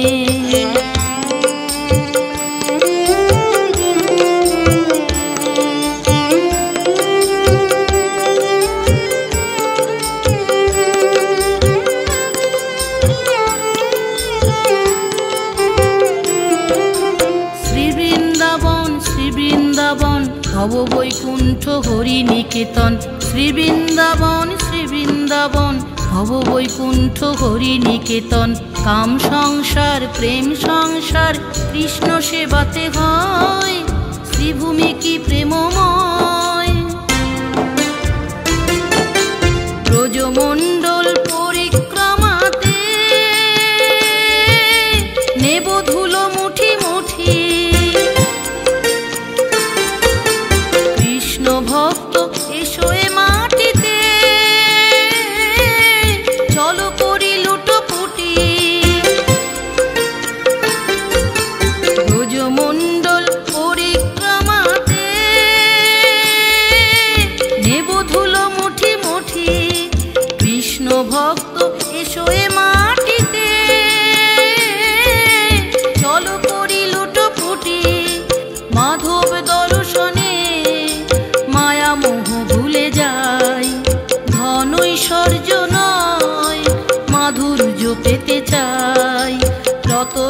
ভব বৈকুণ্ঠ হরি নিকেতন। শ্রী বৃন্দাবন ভব বৈকুণ্ঠ হরি নিকেতন। কাম সংসার প্রেম সংসার কৃষ্ণ সেবাতে হয়, শ্রীভূমি কি প্রেমময়। ব্রজমণ্ডল পরিক্রমাতে নেব ধুলো মুঠি মুঠি,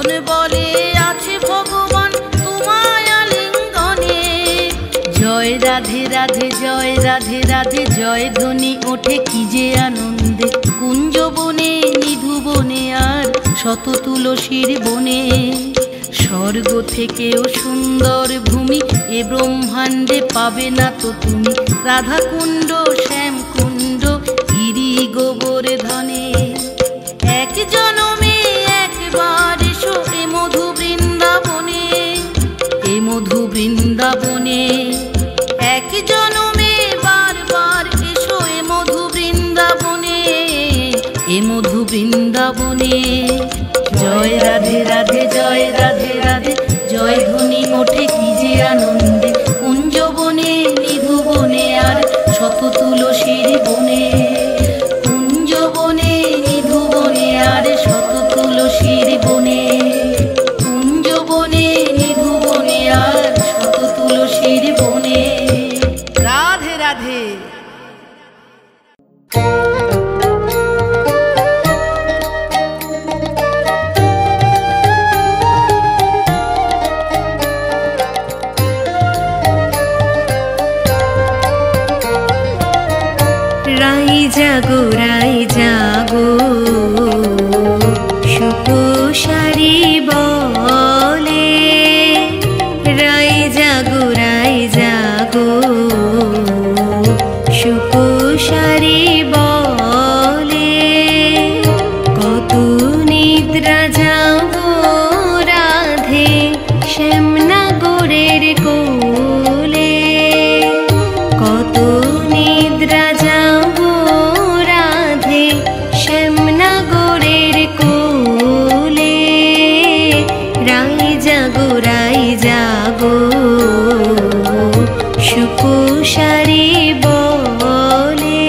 মন বলে আছে ভগবান তোমায় আলিঙ্গনে। জয় রাধে রাধে জয় রাধে রাধে জয় ধ্বনি ওঠে কি যে আনন্দে, কুঞ্জবনে নিধুবনে আর শত তুলসীর বনে। স্বর্গ থেকেও সুন্দর ভূমি এ ব্রহ্মাণ্ডে পাবে না তো তুমি, রাধাকুণ্ড শ্যামকুণ্ড গিরি গোবর্ধনে। এক জনমে একবার এসো এ মধু বৃন্দাবনে, এ মধু বৃন্দাবনে। এক জনমে বারবার এসো এ মধু বৃন্দাবনে, এ মধু বৃন্দাবনে। জয় রাধে রাধে জয় রাধে রাধে জয় ধ্বনি ওঠে কি যে আনন্দে, কুঞ্জবনে নিধুবনে আর শত তুলসীর বনে। কুঞ্জবনে নিধুবনে আর শত তুলসীর বনে, কুঞ্জবনে নিধুবনে আর শত তুলসীর বনে। রাধে রাধে। রাই জাগো সুপোষারি বলে, রাই জাগো সুপোষারি বলে। কত নিদ্রা যাবো রাধে শ্যামনগরের কোলে, কত নিদ্রা যাবো রাধে শ্যামনগরের কোলে। রাই জাগো সুপোষারি বলে।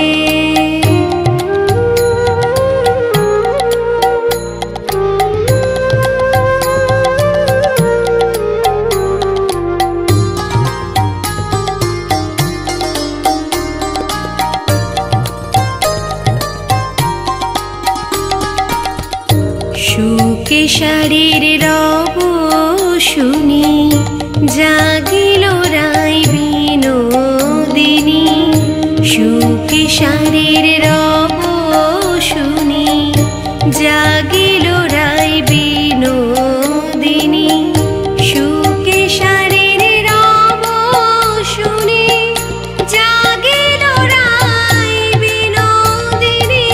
সুকেশারীর রব শুনি জাগিল রাই বিনোদিনী, সুকেশারীর রব শুনি জাগিল রাই বিনোদিনী। সুকেশারীর রব শুনি জাগিল রাই বিনোদিনী,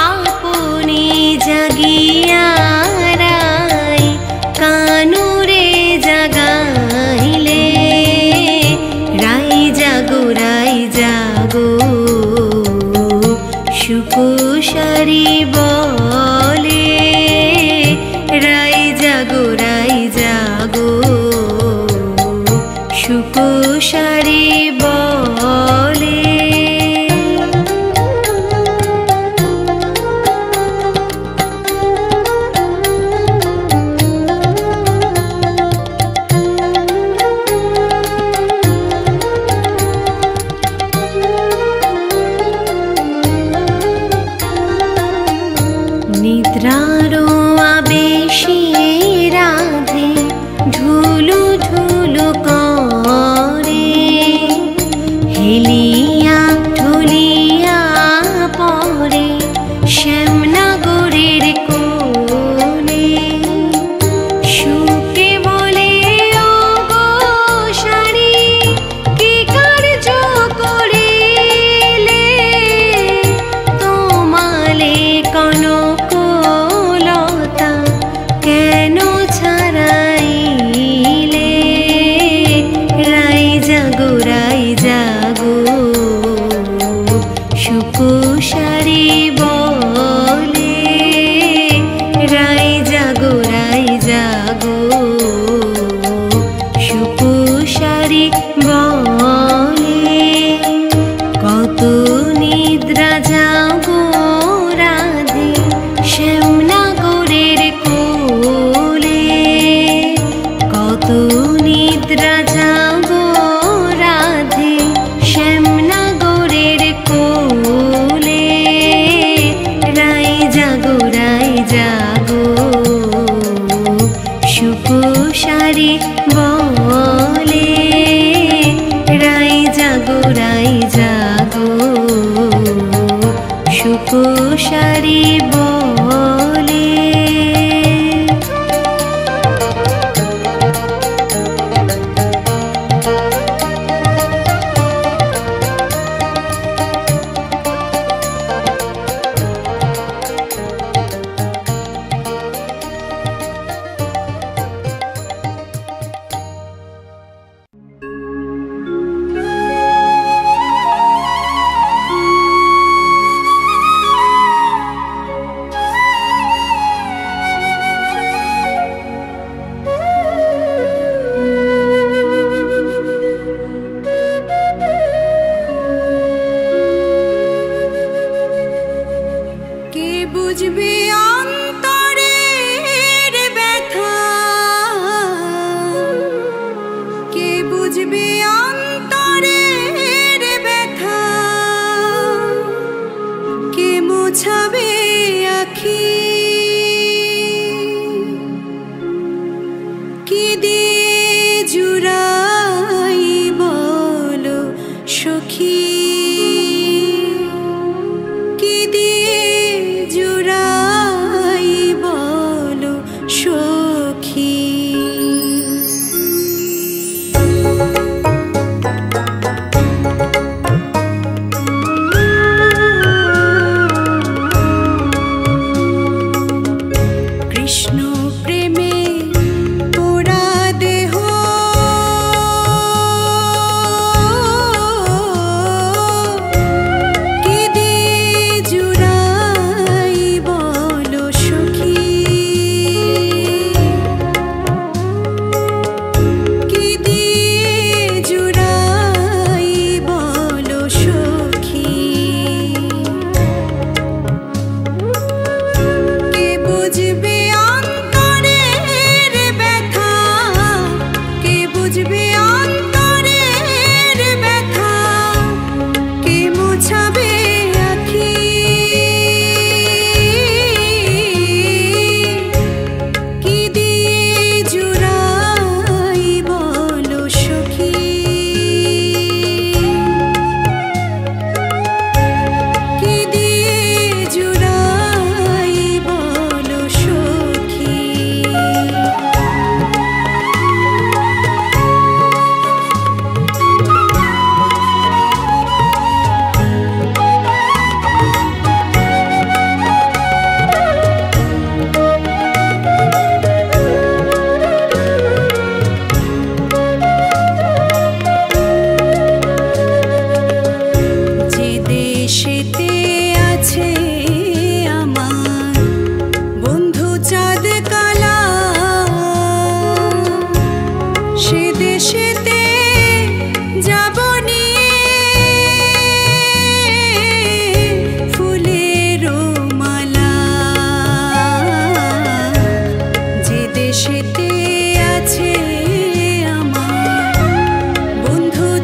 আপনি জাগিয়া রাই কানুরে জাগাইলে। রাই জাগো সুপোষারি বলে, রাই জাগো সুপোষারি বলে। নিদ্রারো আবেশে রাধে ঢুলু ঢুলু করে, হেলিয়া ঢুলিয়া পরে শ্যামনগরের কোলে। সুকে বলে ও গো সারি কি কার্য করিলে, তোমালে কনকলতা কেন ছাড়াইলে। রাই জাগো সুপোষারি বলে, রাই জাগো সুপোষারি বলে। কত নিদ্রা যাবো রাধে শ্যামনগরের কোলে, কত নিদ্রা যাবো রাধে শ্যামনগরের কোলে। রাই জাগো বলে রাই জাগো সুকোষারি বলে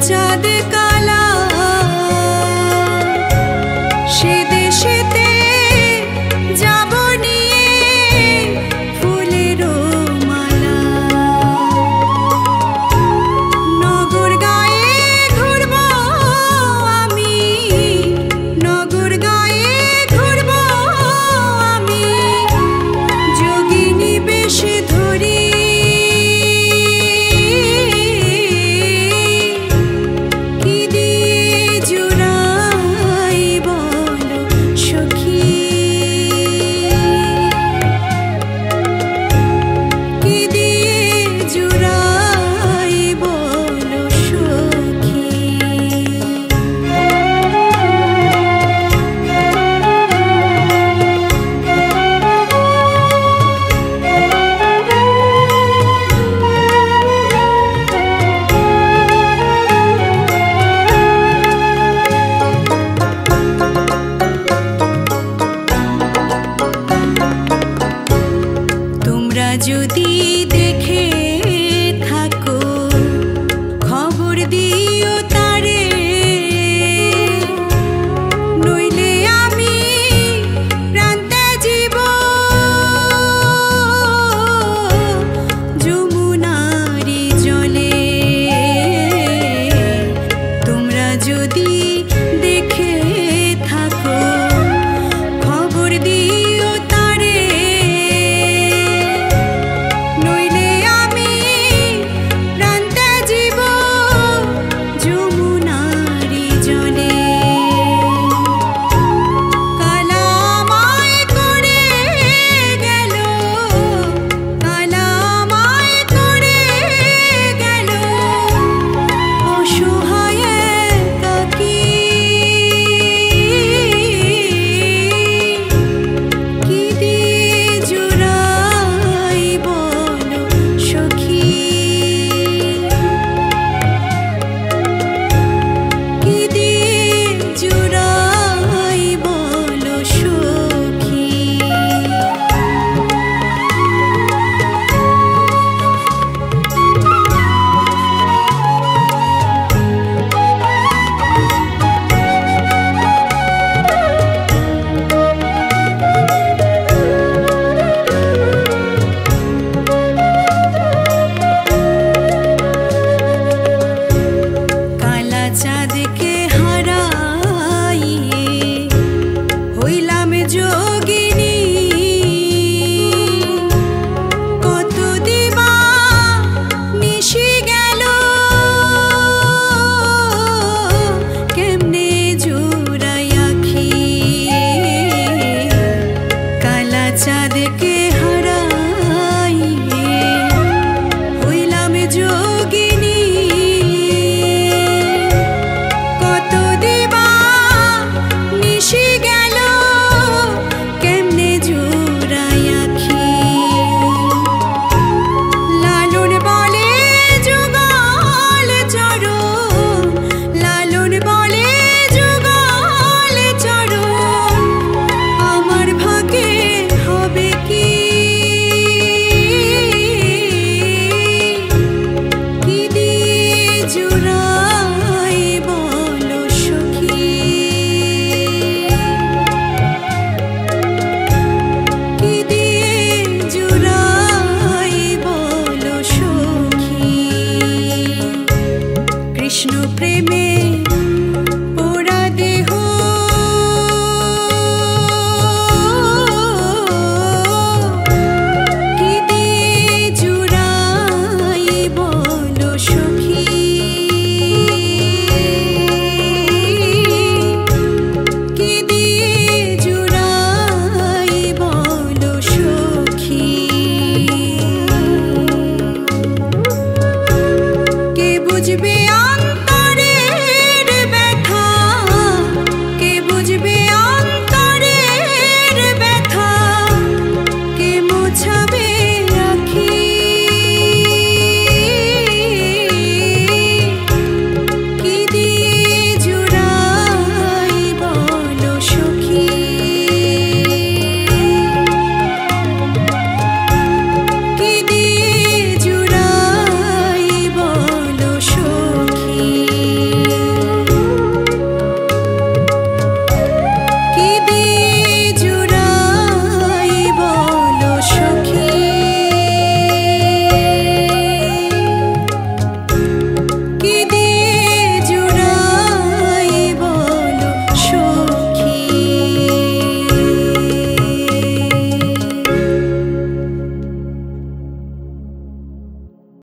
চাঁদ